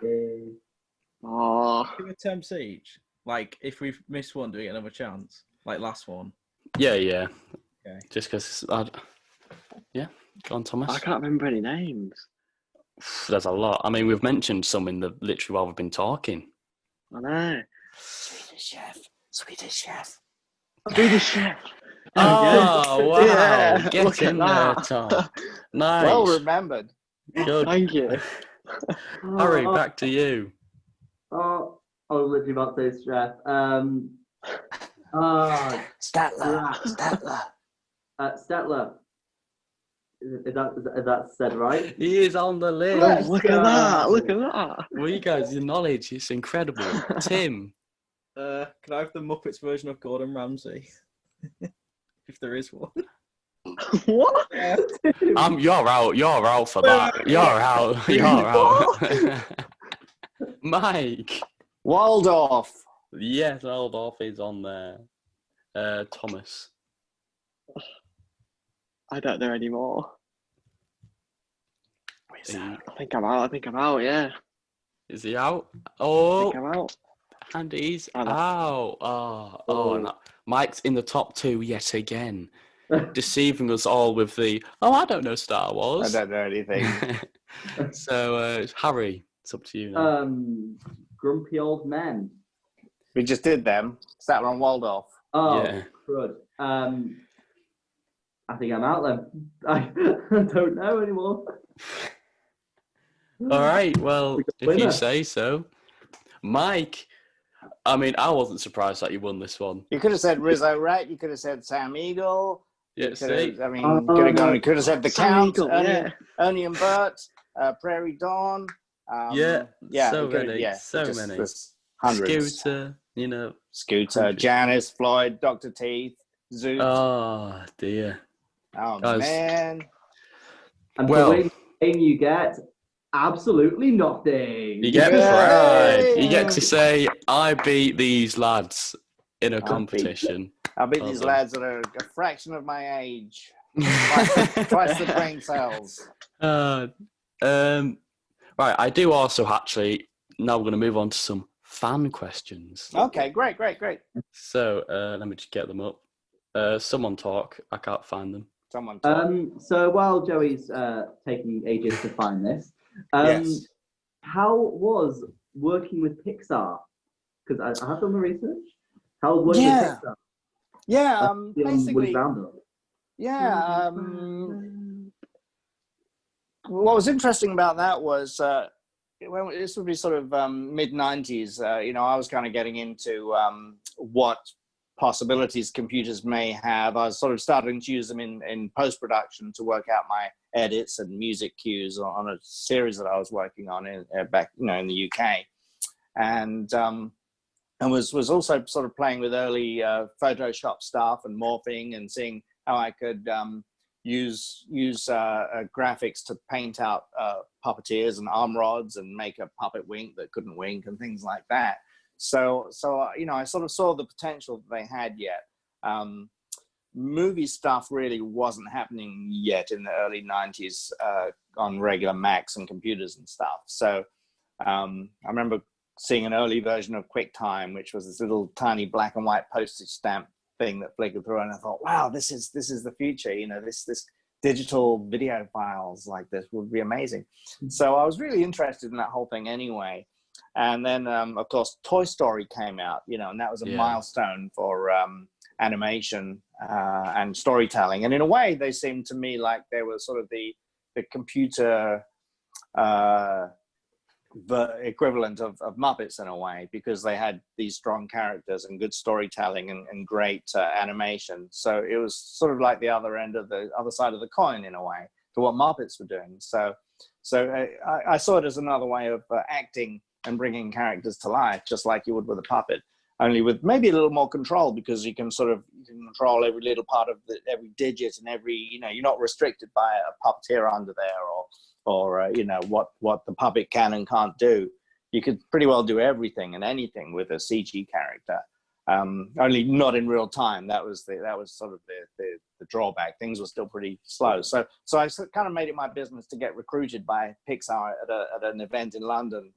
Oh. Give it attempts each. Like, if we've missed one, do we get another chance? Like last one. Yeah, yeah. Okay. Just because... Yeah. Go on, Thomas. I can't remember any names. There's a lot. I mean, we've mentioned some in the literally while we've been talking. I know. Swedish Chef. Swedish Chef. Swedish Chef. Oh, wow. Yeah, Get look at in there, that. Tom. Nice. Well remembered. Good. Thank you. Harry, back to you. Oh, I was literally about to say Chef. Statler. Statler. Stetler. Is that said right? He is on the list. Let's Look at go. that. Look at that. Well, you guys, your knowledge is incredible. Tim. Can I have the Muppets version of Gordon Ramsay? If there is one. What? You're out. You're out for that. You're out. You're out. Mike. Waldorf. Yes, Waldorf is on there. Thomas. I don't know anymore. Is he, I think I'm out, yeah. is he out? I Oh, think I'm out. and he's I'm out. And Mike's in the top two yet again, deceiving us all with the, I don't know Star I Wars. don't know anything. So, Harry, it's up to you now. Grumpy Old Men. We just did them. Statler and Waldorf. Oh, Yeah. good. I think I'm out then. I don't know anymore. All right, well, if you winner. say so. Mike, I mean, I wasn't surprised that you won this one. You could have said Rizzo Rat. You could have said Sam Eagle. Yeah, You see? could have, you could have said the Sam Count, Eagle, Ernie and Bert, Prairie Dawn. Yeah, so you could have- many, so many. there's hundreds. Scooter, you know. Scooter, Janice, Floyd, Dr. Teeth, Zoot. Oh, dear. Oh, guys. man. And Well- for winning the game, you get absolutely nothing. You get Yay! pride. You get to say, I beat these lads in a beat- competition. I beat Well these done. lads that are a fraction of my age. Twice the brain cells. Right, I do also actually, now we're going to move on to some fan questions. Okay, great. So, let me just get them up. Someone talk. I can't find them. Someone talk. So while Joey's taking ages to find this, Yes. how was working with Pixar? Because I have done the research. How was working Yeah. with Pixar? Yeah, Woody basically, Roundup. yeah. What was interesting about that was when this would be sort of mid '90s. I was kind of getting into what possibilities computers may have. I was sort of starting to use them in post production to work out my edits and music cues on a series that I was working on back in the UK, and was also sort of playing with early Photoshop stuff and morphing and seeing how I could use graphics to paint out puppeteers and arm rods and make a puppet wink that couldn't wink and things like that. So I sort of saw the potential that they had yet. Movie stuff really wasn't happening yet in the early 90s on regular Macs and computers and stuff. So I remember seeing an early version of QuickTime, which was this little tiny black and white postage stamp thing that flickered through, and I thought, wow, this is the future. This digital video files like this would be amazing. So I was really interested in that whole thing anyway. And then, of course, Toy Story came out, and that was a milestone for animation and storytelling. And in a way, they seemed to me like they were sort of the computer the equivalent of Muppets in a way, because they had these strong characters and good storytelling and great animation. So it was sort of like the other side of the coin in a way to what Muppets were doing. So I saw it as another way of acting and bringing characters to life, just like you would with a puppet, only with maybe a little more control, because you can control every little part of every digit and every, you're not restricted by a puppeteer under there or what the puppet can and can't do. You could pretty well do everything and anything with a CG character, only not in real time. That was sort of the drawback. Things were still pretty slow. So I kind of made it my business to get recruited by Pixar at an event in London.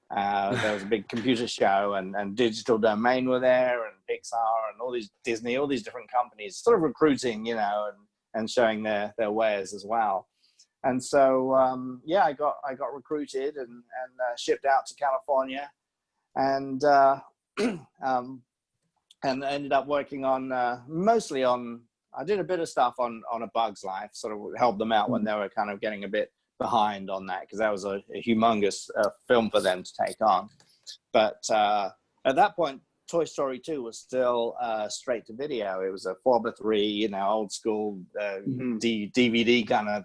There was a big computer show, and Digital Domain were there, and Pixar, and all these Disney, all these different companies, sort of recruiting, and showing their wares as well. And so, I got recruited and shipped out to California, and ended up working on mostly on. I did a bit of stuff on A Bug's Life, sort of helped them out when they were kind of getting a bit behind on that, because that was a humongous film for them to take on. But at that point, Toy Story 2 was still straight to video. It was a 4:3, old school DVD kind of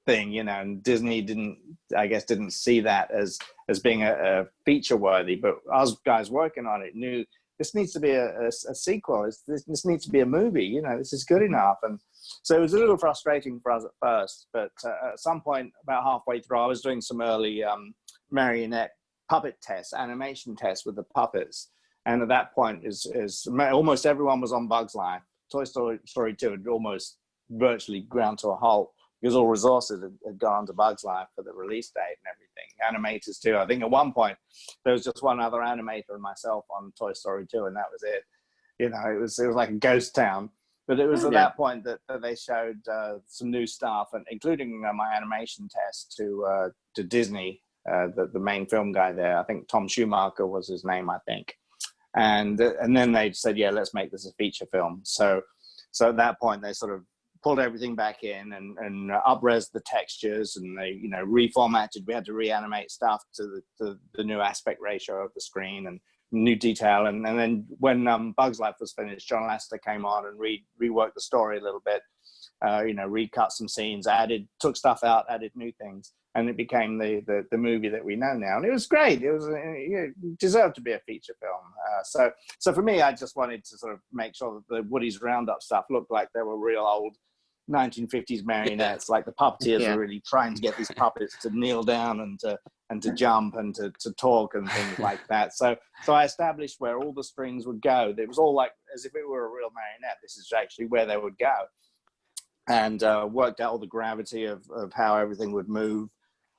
thing, and Disney didn't see that as being a feature worthy. But us guys working on it knew this needs to be a sequel. This needs to be a movie. This is good enough. And so it was a little frustrating for us at first. But at some point, about halfway through, I was doing some early marionette puppet tests, animation tests with the puppets. And at that point, almost everyone was on Bug's Life. Toy Story 2 had almost virtually ground to a halt, because all resources had gone to Bug's Life for the release date and everything. Animators too. I think at one point there was just one other animator and myself on Toy Story 2, and that was it. It was like a ghost town. But it was at that point that they showed some new stuff, and including my animation test to Disney, the main film guy there. I think Tom Schumacher was his name, I think. And then they said, yeah, let's make this a feature film. So at that point they sort of pulled everything back in and up-res the textures, and they reformatted. We had to reanimate stuff to the new aspect ratio of the screen and new detail. And then when Bug's Life was finished, John Lasseter came on and reworked the story a little bit, recut some scenes, took stuff out, added new things, and it became the movie that we know now. And it was great. It deserved to be a feature film. So for me, I just wanted to sort of make sure that the Woody's Roundup stuff looked like they were real old 1950s marionettes, like the puppeteers were really trying to get these puppets to kneel down and to jump and to talk and things like that. So I established where all the strings would go. It was all like as if it were a real marionette. This is actually where they would go, and worked out all the gravity of how everything would move,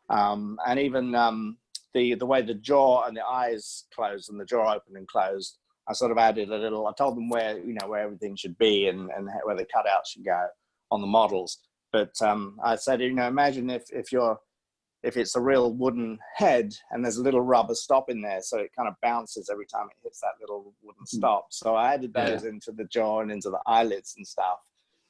and even the way the jaw and the eyes closed and the jaw opened and closed. I sort of added a little. I told them where everything should be and where the cutouts should go on the models. But I said, imagine if it's a real wooden head and there's a little rubber stop in there, so it kind of bounces every time it hits that little wooden stop. So I added those into the jaw and into the eyelids and stuff,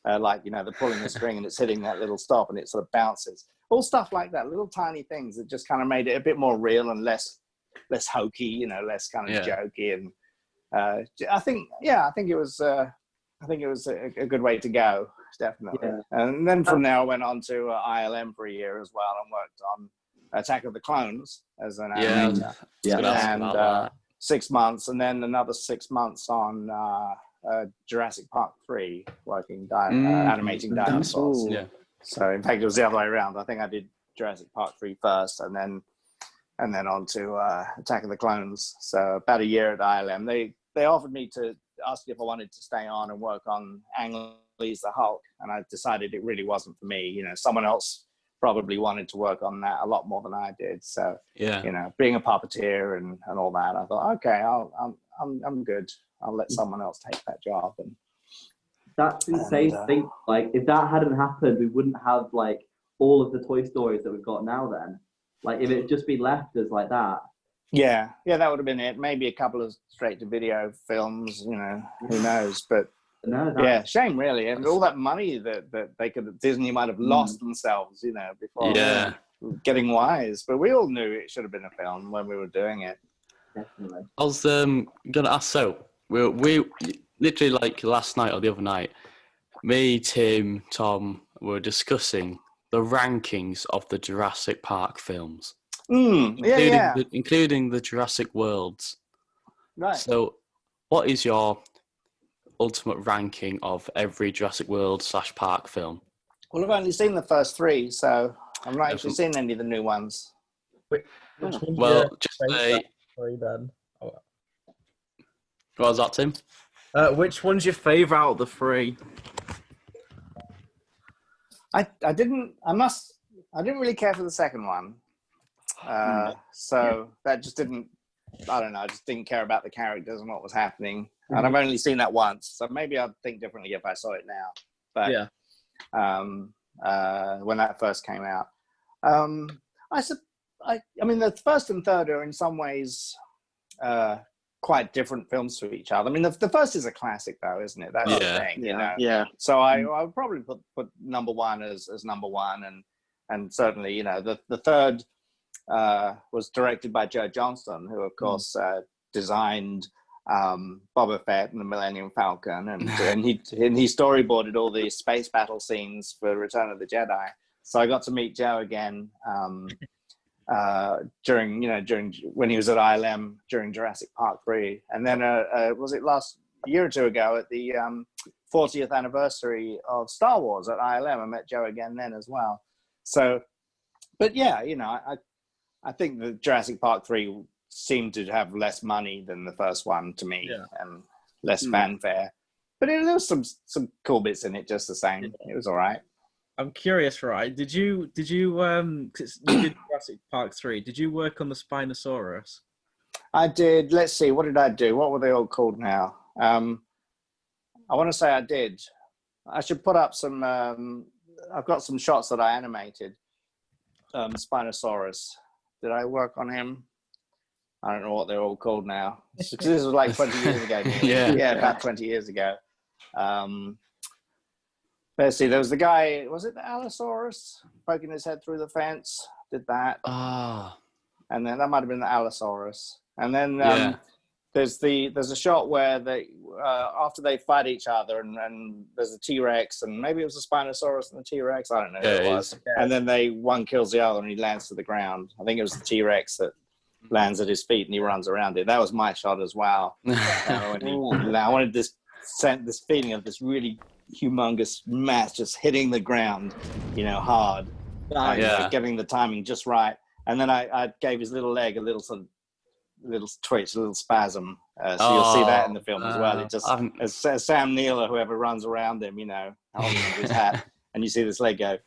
like they're pulling the string and it's hitting that little stop and it sort of bounces. All stuff like that, little tiny things that just kind of made it a bit more real and less hokey, less kind of jokey. And I think it was a good way to go, definitely. Yeah. And then from there I went on to ILM for a year as well and worked on Attack of the Clones as an animator. And 6 months, and then another 6 months on Jurassic Park 3, working animating dinosaurs. Yeah. So in fact it was the other way around. I think I did Jurassic Park 3 first, and then on to Attack of the Clones. So about a year at ILM. They offered me to ask if I wanted to stay on and work on Ang Lee's The Hulk, and I decided it really wasn't for me. Someone else probably wanted to work on that a lot more than I did. So being a puppeteer and all that, I thought, okay, I'm good. I'll let someone else take that job. And that's insane to think. Like, if that hadn't happened, we wouldn't have like all of the Toy Stories that we've got now. Then, like, if it had just been left as like that, Yeah, that would have been it. Maybe a couple of straight-to-video films, who knows? But No, yeah, shame really. And all that money that Disney might have lost themselves, before Yeah. getting wise. But we all knew it should have been a film when we were doing it. definitely. I was gonna ask. So we literally like last night or the other night, me, Tim, Tom were discussing the rankings of the Jurassic Park films, Yeah. including the Jurassic Worlds. Right. So, what is your ultimate ranking of every Jurassic World / Park film? Well, I've only seen the first three, so I've not actually seen any of the new ones. Which one's Well, your just favourite say, three then? what was that, Tim? Which one's your favourite out of the three? I didn't really care for the second one. So that just didn't, I don't know, I just didn't care about the characters and what was happening. And I've only seen that once, so maybe I'd think differently if I saw it now. But when that first came out, I mean, the first and third are in some ways quite different films to each other. I mean, the first is a classic, though, isn't it? That's the thing, Yeah. So I would probably put number one as number one, and certainly, the third was directed by Joe Johnston, who of course designed Boba Fett and the Millennium Falcon, and he storyboarded all the space battle scenes for Return of the Jedi. So I got to meet Joe again during when he was at ILM during Jurassic Park 3, and then was it last year or two ago at the 40th anniversary of Star Wars at ILM? I met Joe again then as well. So, but yeah, I think the Jurassic Park 3 seemed to have less money than the first one to me, and less fanfare. But there was some cool bits in it just the same. It was all right. I'm curious, right? Did you 'cause you did Jurassic Park 3? Did you work on the Spinosaurus? I did. Let's see. What did I do? What were they all called now? I want to say I did. I should put up some. I've got some shots that I animated. Spinosaurus. Did I work on him? I don't know what they're all called now. This was like 20 years ago. About 20 years ago. Let's see. There was the guy. Was it the Allosaurus poking his head through the fence? Did that? And then that might have been the Allosaurus. And then there's a shot where they after they fight each other, and there's a T-Rex, and maybe it was a Spinosaurus and the T-Rex. I don't know who it was. And then one kills the other, and he lands to the ground. I think it was the T-Rex that lands at his feet, and he runs around it. That was my shot as well. I wanted this feeling of this really humongous mass just hitting the ground, hard, getting the timing just right. And then I gave his little leg a little sort of little twitch, a little spasm. So you'll see that in the film as well. It just as Sam Neill or whoever runs around him, holding his hat, and you see this leg go.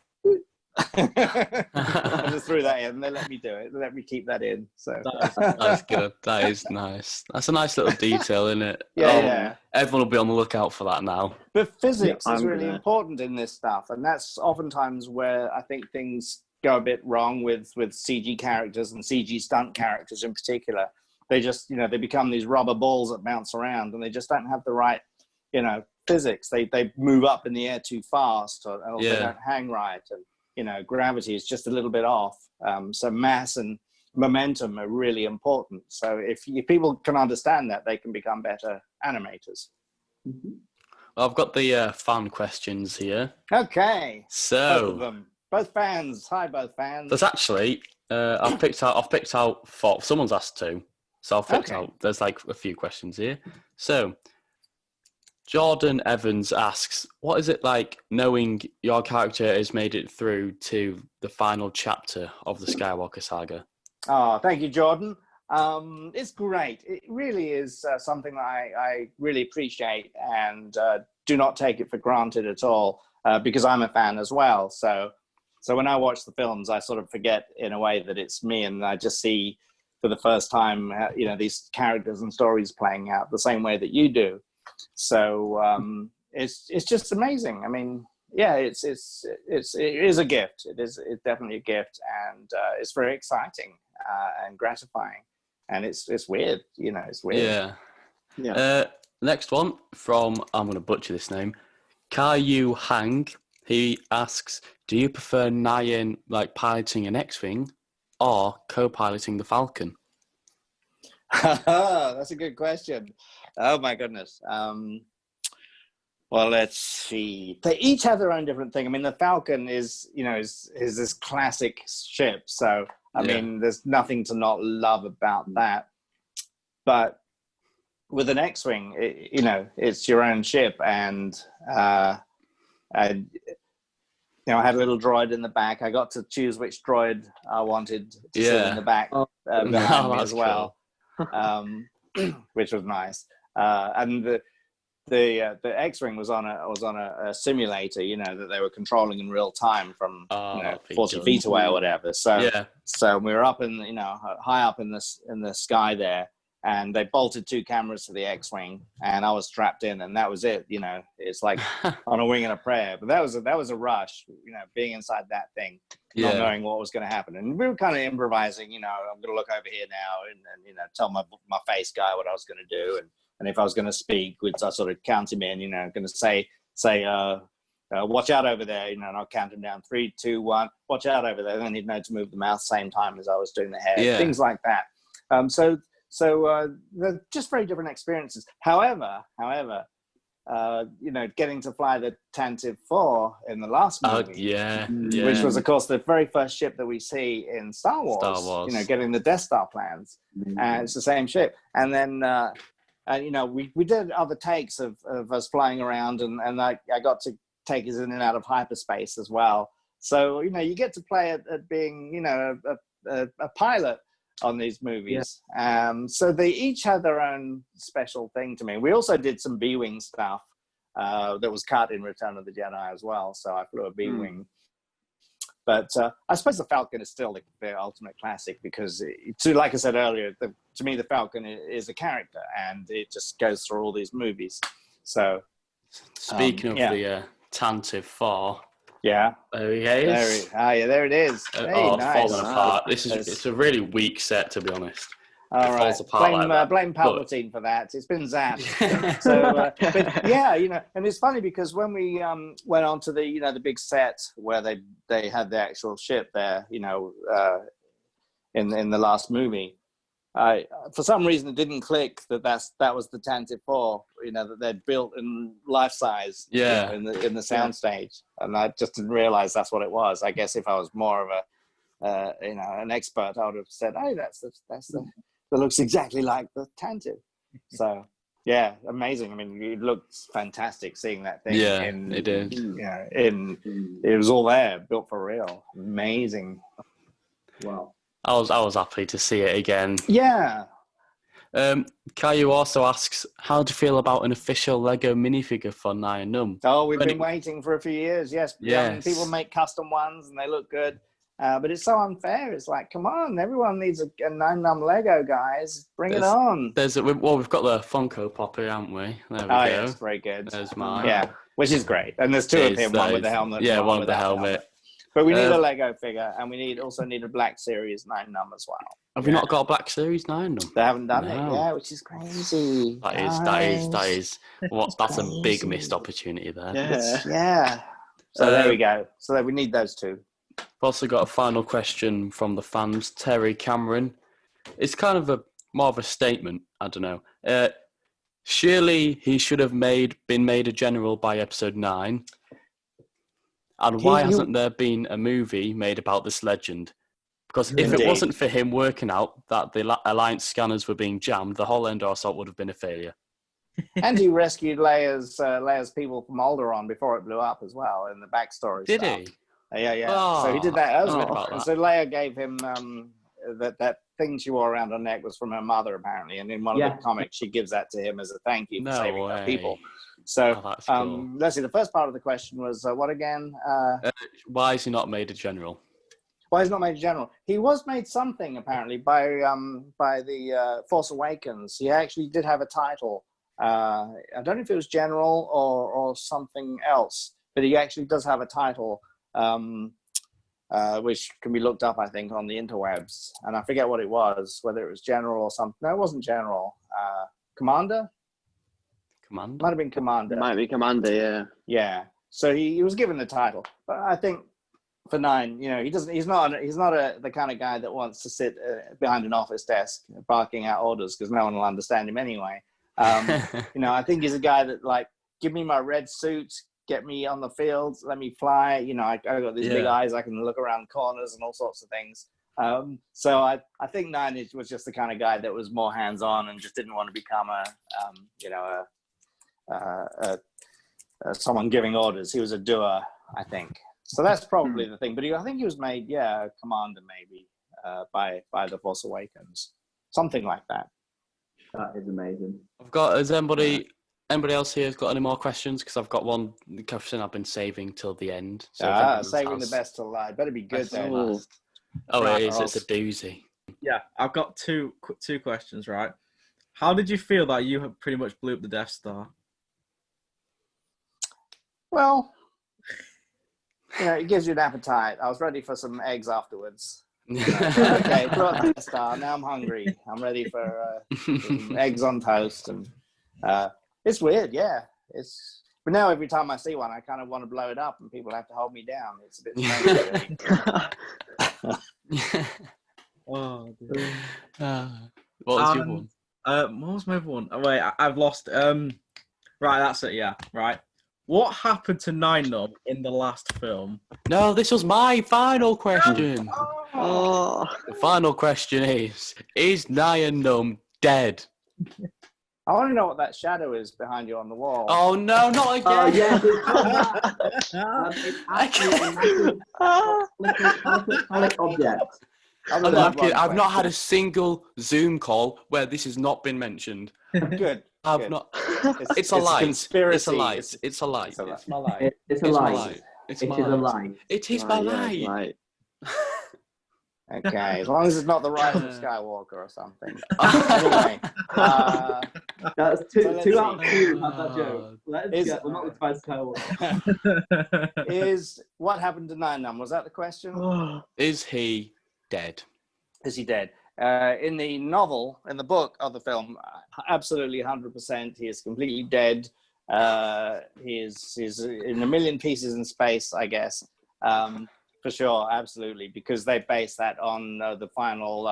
I just threw that in, and they let me do it. They let me keep that in. So that's good. That is nice. That's a nice little detail, isn't it? Yeah. Everyone will be on the lookout for that now. But physics is really important in this stuff, and that's oftentimes where I think things go a bit wrong with CG characters and CG stunt characters in particular. They just, they become these rubber balls that bounce around, and they just don't have the right, physics. They move up in the air too fast, or they don't hang right, and gravity is just a little bit off. So mass and momentum are really important. So if people can understand that, they can become better animators. Well, I've got the fan questions here. Okay. So both of them. Both fans. Hi, both fans. There's actually I've picked out four. Someone's asked two, so I've picked out. There's like a few questions here. So Jordan Evans asks, what is it like knowing your character has made it through to the final chapter of the Skywalker saga? Oh, thank you, Jordan. It's great. It really is something that I really appreciate, and do not take it for granted at all, because I'm a fan as well. So when I watch the films, I sort of forget in a way that it's me, and I just see for the first time, these characters and stories playing out the same way that you do. So it's just amazing. I mean, it is a gift. It's definitely a gift, and it's very exciting and gratifying. and it's weird. It's weird. Yeah. Yeah. Next one from, I'm going to butcher this name, Caillou Hang. He asks, do you prefer Nien piloting an X-Wing or co-piloting the Falcon? That's a good question. Oh my goodness. Well, let's see. They each have their own different thing. I mean, the Falcon is this classic ship. So, I mean, there's nothing to not love about that. But with an X-Wing, it's your own ship. And, I had a little droid in the back. I got to choose which droid I wanted to sit in the back behind me as well, which was nice. And the X-Wing was on a simulator, that they were controlling in real time from 40 feet away or whatever. So we were up in high up in the sky there, and they bolted 2 cameras to the X-Wing, and I was strapped in, and that was it. It's like on a wing and a prayer. But that was a rush, being inside that thing, not knowing what was going to happen, and we were kind of improvising. I'm going to look over here now and tell my face guy what I was going to do, and if I was going to speak, which I sort of count him in, going to say, watch out over there, and I'll count him down, 3, 2, 1, watch out over there. And then he'd know to move the mouth same time as I was doing the head, things like that. So they're just very different experiences. However, getting to fly the Tantive 4 in the last movie, which was, of course, the very first ship that we see in Star Wars. Getting the Death Star plans, and it's the same ship. And then, we did other takes of us flying around, and I got to take us in and out of hyperspace as well. So, you get to play at being, a pilot on these movies. So they each had their own special thing to me. We also did some B-Wing stuff that was cut in Return of the Jedi as well. So I flew a B-Wing. But I suppose the Falcon is still the ultimate classic because, like I said earlier, to me the Falcon is a character, and it just goes through all these movies. So speaking of the Tantive 4, there it is. It's falling apart. It's a really weak set, to be honest. All right. Blame Palpatine for that. It's been zapped. So, but and it's funny because when we went on to the big set where they had the actual ship there, in the last movie, for some reason it didn't click that was the Tantive 4, that they'd built in life size, in the soundstage, and I just didn't realize that's what it was. I guess if I was more of an expert, I would have said, "Oh, that looks exactly like the Tantive." So, amazing. I mean, it looks fantastic seeing that thing. Yeah, it did. It was all there, built for real. Amazing. Wow. I was happy to see it again. Yeah. Caillou also asks, how do you feel about an official Lego minifigure for Nien Nunb? Oh, we've been waiting for a few years. Yes. People make custom ones and they look good. But it's so unfair. It's like, come on, everyone needs a Nien Nunb Lego, guys. Bring it on. We've got the Funko Pop here, haven't we? There we go. Yeah, it's very good. There's mine. Yeah, which is great. And there's 2 of him, one with the helmet. Yeah, one with the helmet. But we need a Lego figure, and we also need a Black Series Nien Nunb as well. Have we not got a Black Series Nien Nunb? They haven't done it, which is crazy. That is. That's a big missed opportunity there. Yeah. So there we go. So we need those 2. I've also got a final question from the fans, Terry Cameron. It's kind of more of a statement. I don't know. Surely he should have been made a general by episode 9. And why hasn't there been a movie made about this legend? Because if it wasn't for him working out that the Alliance scanners were being jammed, the whole Endor assault would have been a failure. And he rescued Leia's people from Alderaan before it blew up as well in the backstory. Did he? Yeah. So he did that as well. And so Leia gave him that thing she wore around her neck was from her mother, apparently. And in one of the comics, she gives that to him as a thank you for saving her people. So cool. Let's see. The first part of the question was what again? Why is he not made a general? Why is he not made a general? He was made something apparently by the Force Awakens. He actually did have a title. I don't know if it was general or something else, but he actually does have a title. which can be looked up, I think, on the interwebs. And I forget what it was, whether it was General or something. No, it wasn't General. Commander? Commander? Might have been Commander. It might be Commander, yeah. Yeah. So he was given the title. But I think for Nien, he's not the kind of guy that wants to sit behind an office desk barking out orders because no one will understand him anyway. I think he's a guy that, like, give me my red suit, get me on the field, let me fly. I got these big eyes, I can look around corners and all sorts of things. So I think Nien was just the kind of guy that was more hands-on and just didn't want to become someone giving orders. He was a doer, I think. So that's probably the thing. But I think he was made, commander maybe by the Force Awakens, something like that. That is amazing. Has anybody else here has got any more questions? Because I've got one question I've been saving till the end. So saving the best till last. Better be good then. Oh, it is. It's a doozy. Yeah, I've got two questions, right? How did you feel that you have pretty much blew up the Death Star? Well, it gives you an appetite. I was ready for some eggs afterwards. Okay, blew up the Death Star. Now I'm hungry. I'm ready for some eggs on toast. And it's weird, yeah. But now every time I see one, I kind of want to blow it up, and people have to hold me down. It's a bit strange, really. Oh, what was your one? What was my other one? Oh, wait, I've lost. Right, that's it. Yeah, right. What happened to Nien Nunb in the last film? No, this was my final question. Oh. The final question is Nien Nunb dead? I want to know what that shadow is behind you on the wall. Oh no, not again! Yes, it's actually a phallic object. I've not had a single Zoom call where this has not been mentioned. Good. I've not. It's a light. Conspiracy. It's a light. It's a light. It's my light. It's a light. It is a light. It is my light. Right. Okay, as long as it's not the rise of Skywalker or something. Anyway, that's two out of two. Have that joke. We're not with Skywalker. Is what happened to Nien Nunb? Was that the question? Is he dead? Is he dead? In the novel, in the book of the film, absolutely 100%. He is completely dead. He's in a million pieces in space, I guess. For sure, absolutely, because they base that on the final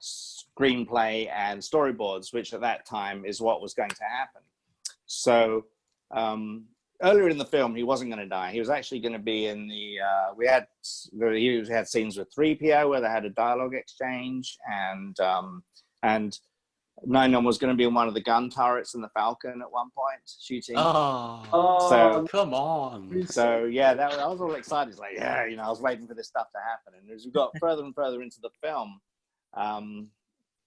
screenplay and storyboards, which at that time is what was going to happen. So earlier in the film, he wasn't going to die. He was actually going to be in the. He had scenes with 3PO where they had a dialogue exchange, and Nien Nunb was going to be in one of the gun turrets in the Falcon at one point, shooting. So come on. So yeah, I was all excited. It's like, I was waiting for this stuff to happen. And as we got further and further into the film,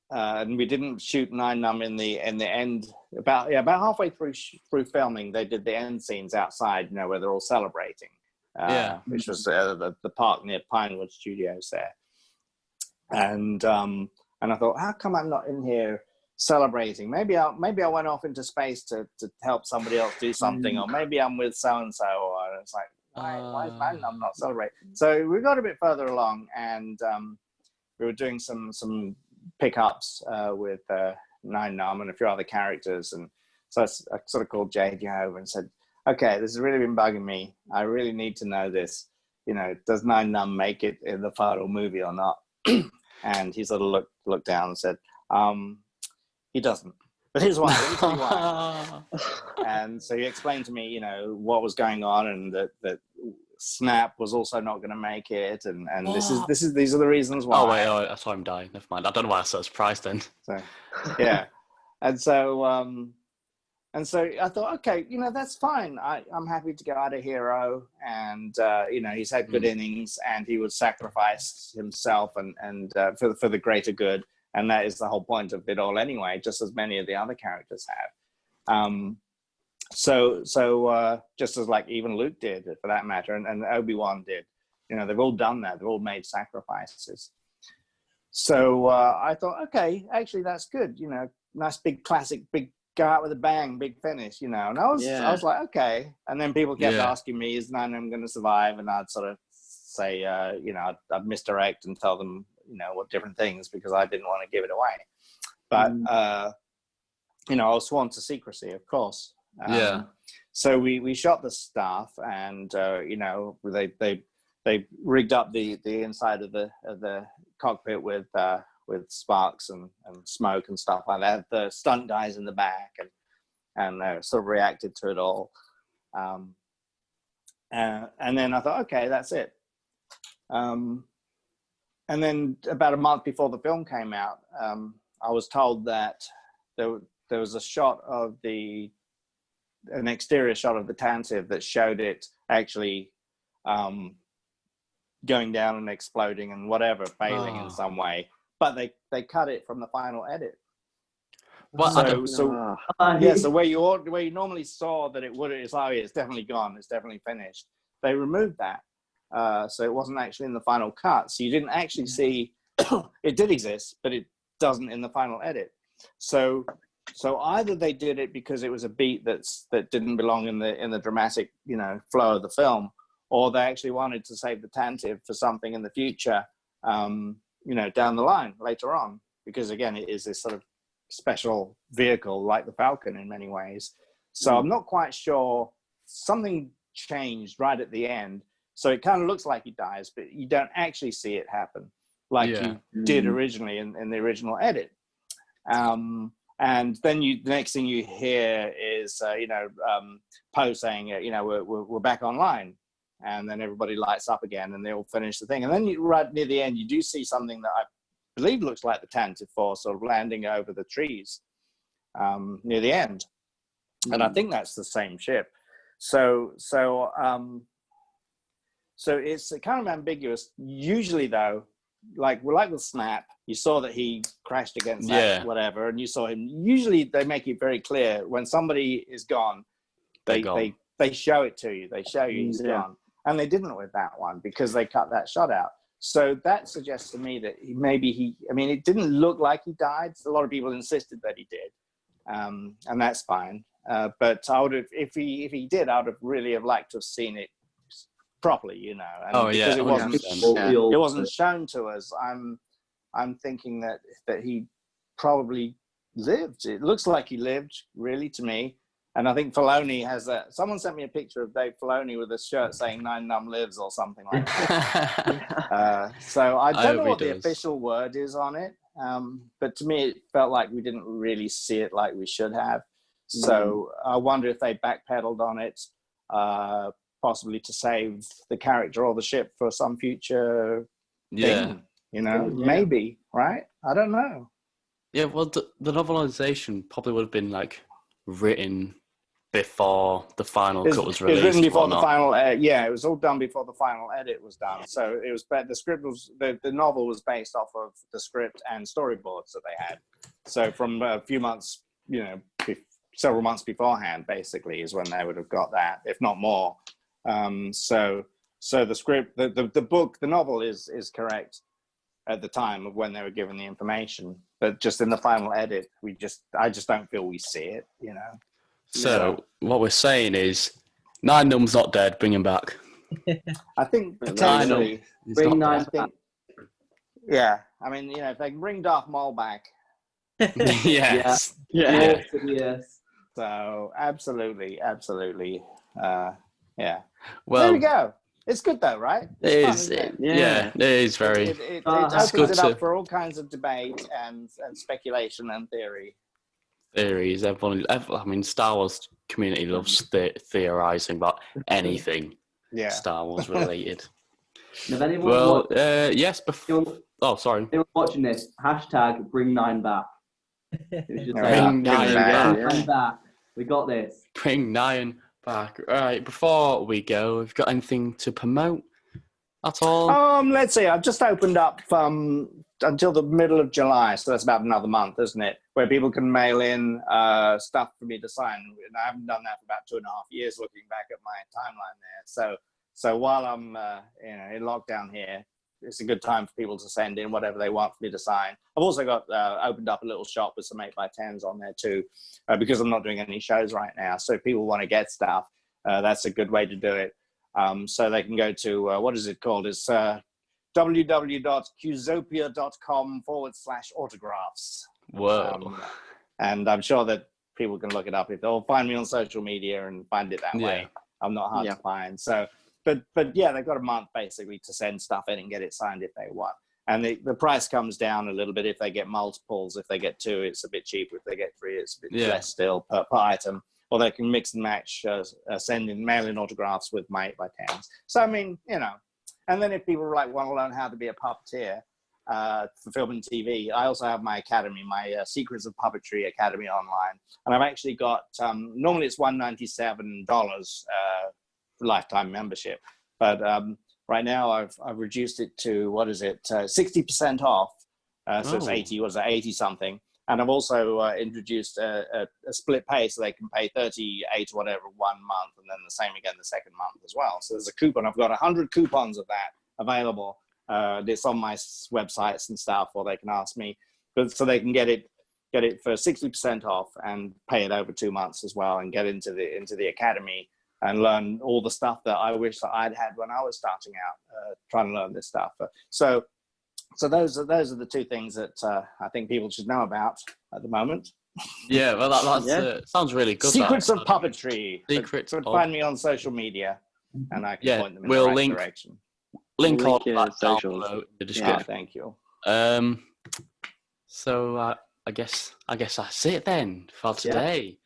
and we didn't shoot Nien Nunb in the end. About halfway through filming, they did the end scenes outside, where they're all celebrating. Which was the park near Pinewood Studios there. And I thought, how come I'm not in here celebrating? Maybe I went off into space to help somebody else do something, or maybe I'm with so and so. Or it's like, why is Nien Nunb not celebrating? So we got a bit further along, and we were doing some pickups with Nien Nunb and a few other characters, and so I sort of called JJ over and said, "Okay, this has really been bugging me. I really need to know this. Does Nien Nunb make it in the final movie or not?" And he sort of looked down and said, he doesn't. But here's why. Let me tell you why. And so he explained to me, what was going on, and that Snap was also not going to make it, and these are the reasons why. Oh wait, I saw him die. Never mind. I don't know why I was so surprised then. So, yeah, and so I thought, okay, that's fine. I'm happy to go out a hero, and he's had good innings, and he would sacrifice himself and for the greater good. And that is the whole point of it all anyway, just as many of the other characters have. So just as like even Luke did, for that matter, and Obi-Wan did. They've all done that. They've all made sacrifices. So I thought, okay, actually that's good. Nice big classic, big go out with a bang, big finish. And I was like, okay. And then people kept asking me, is Nien Nunb going to survive? And I'd sort of say, I'd misdirect and tell them, what different things, because I didn't want to give it away. But, I was sworn to secrecy, of course. So we shot the stuff, and, they rigged up the inside of the cockpit with sparks and smoke and stuff like that. The stunt guys in the back and sort of reacted to it all. And then I thought, okay, that's it. And then about a month before the film came out, I was told that there was a shot of an exterior shot of the Tantive that showed it actually going down and exploding and whatever, failing in some way. But they cut it from the final edit. Well, So where you normally saw that it's definitely gone, it's definitely finished. They removed that, so it wasn't actually in the final cut. So you didn't actually see it did exist, but it doesn't in the final edit. So either they did it because it was a beat that didn't belong in the dramatic flow of the film, or they actually wanted to save the Tantive for something in the future, down the line later on, because again it is this sort of special vehicle like the Falcon in many ways. So I'm not quite sure. Something changed right at the end, so it kind of looks like he dies, but you don't actually see it happen like you did originally in the original edit. And then the next thing you hear is Poe saying we're back online, and then everybody lights up again and they all finish the thing. And then right near the end you do see something that I believe looks like the Tantive 4 sort of landing over the trees near the end. And I think that's the same ship. So it's kind of ambiguous. Usually though, like with Snap, you saw that he crashed against that whatever, and you saw him. Usually they make it very clear when somebody is gone, they show it to you. They show you he's gone. And they didn't with that one because they cut that shot out. So that suggests to me that it didn't look like he died. A lot of people insisted that he did. And that's fine. But I would have, if he did, I would have really liked to have seen it properly, And because it wasn't shown to us. I'm thinking that he probably lived. It looks like he lived, really, to me. And I think Filoni has that. Someone sent me a picture of Dave Filoni with a shirt saying Nien Nunb lives or something like that. So I don't know what the official word is on it. But to me, it felt like we didn't really see it like we should have. So I wonder if they backpedaled on it, possibly to save the character or the ship for some future thing. Maybe, right? I don't know. Yeah, well, the novelization probably would have been written before the final cut was released. It was written before the final. It was all done before the final edit was done. So it was. The script was the novel was based off of the script and storyboards that they had. So from a few months, several months beforehand, basically, is when they would have got that, if not more. So the script, the book, the novel is correct at the time of when they were given the information, but just in the final edit, I just don't feel we see it, So what we're saying is, Nien Nunb's not dead. Bring him back. I think potentially bring Nien back. Yeah, if they can bring Darth Maul back. Yes. Yes. So absolutely. Well, there we go. It's good though, right? It is very. It opens it up for all kinds of debate and speculation and theory. Theories. Star Wars community loves theorizing about anything Star Wars related. If anyone yes. Sorry. Anyone watching this? # bring Nien back. Bring Nien back. We got this. Bring Nien back. All right. Before we go, have you got anything to promote at all? Let's see. I've just opened up until the middle of July, so that's about another month, isn't it? Where people can mail in stuff for me to sign. And I haven't done that for about 2.5 years. Looking back at my timeline there, so while I'm in lockdown here, it's a good time for people to send in whatever they want for me to sign. I've also got opened up a little shop with some 8x10s on there too, because I'm not doing any shows right now. So if people want to get stuff, that's a good way to do it. So they can go to, what is it called? It's www.qzopia.com/autographs. Whoa. And I'm sure that people can look it up if they'll find me on social media and find it that way. I'm not hard to find. So, but yeah, they've got a month basically to send stuff in and get it signed if they want. And the price comes down a little bit if they get multiples. If they get 2, it's a bit cheaper. If they get 3, it's a bit less still per item. Or they can mix and match, send in mail-in autographs with my 8x10s. So, I mean, you know. And then if people want to learn how to be a puppeteer for film and TV, I also have my academy, my Secrets of Puppetry Academy online. And I've actually got, normally it's $197 lifetime membership. But right now I've reduced it to, 60% off. So it's 80 something. And I've also introduced a split pay, so they can pay 38 or whatever 1 month, and then the same again the second month as well. So there's a coupon. I've got 100 coupons of that available. It's on my websites and stuff, or they can ask me. But so they can get it for 60% off and pay it over 2 months as well, and get into the academy and learn all the stuff that I wish that I'd had when I was starting out, trying to learn this stuff. So those are the 2 things that I think people should know about at the moment. Yeah, well, that sounds really good. Secrets of Puppetry. Secrets. Find me on social media, and I can point them in the right direction. Link all your that down socials below in the description. Yeah, thank you. So I guess that's it then for today.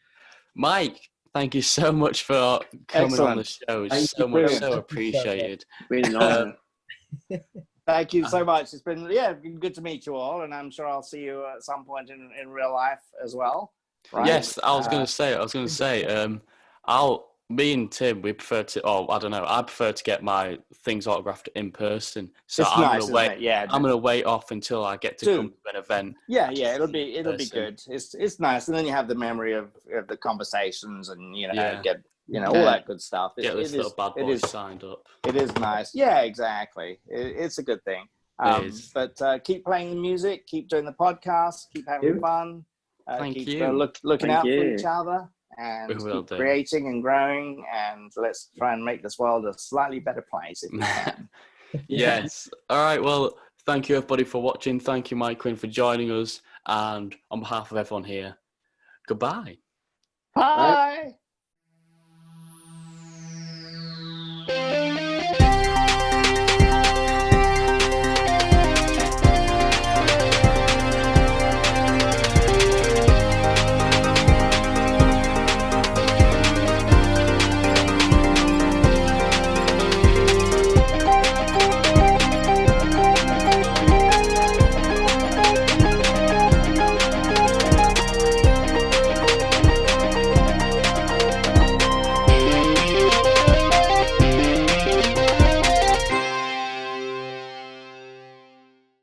Mike, thank you so much for coming on the show. It's so appreciated. Really nice. Thank you so much. It's been good to meet you all, and I'm sure I'll see you at some point in real life as well. Right? Yes, I was going to say. Me and Tim, we prefer to. Oh, I don't know. I prefer to get my things autographed in person. So it's I'm gonna wait. Yeah, I'm gonna wait off until I get to come to an event. Yeah, it'll be good. It's nice, and then you have the memory of the conversations, and get all that good stuff. Get this little bad boy signed up. It is nice. Yeah, exactly. It's a good thing. But keep playing the music, keep doing the podcast, keep having fun. Thank keep you. Looking out for each other, and keep creating and growing, and let's try and make this world a slightly better place if we can. Yes. All right. Well, thank you everybody for watching. Thank you, Mike Quinn, for joining us. And on behalf of everyone here, goodbye. Bye.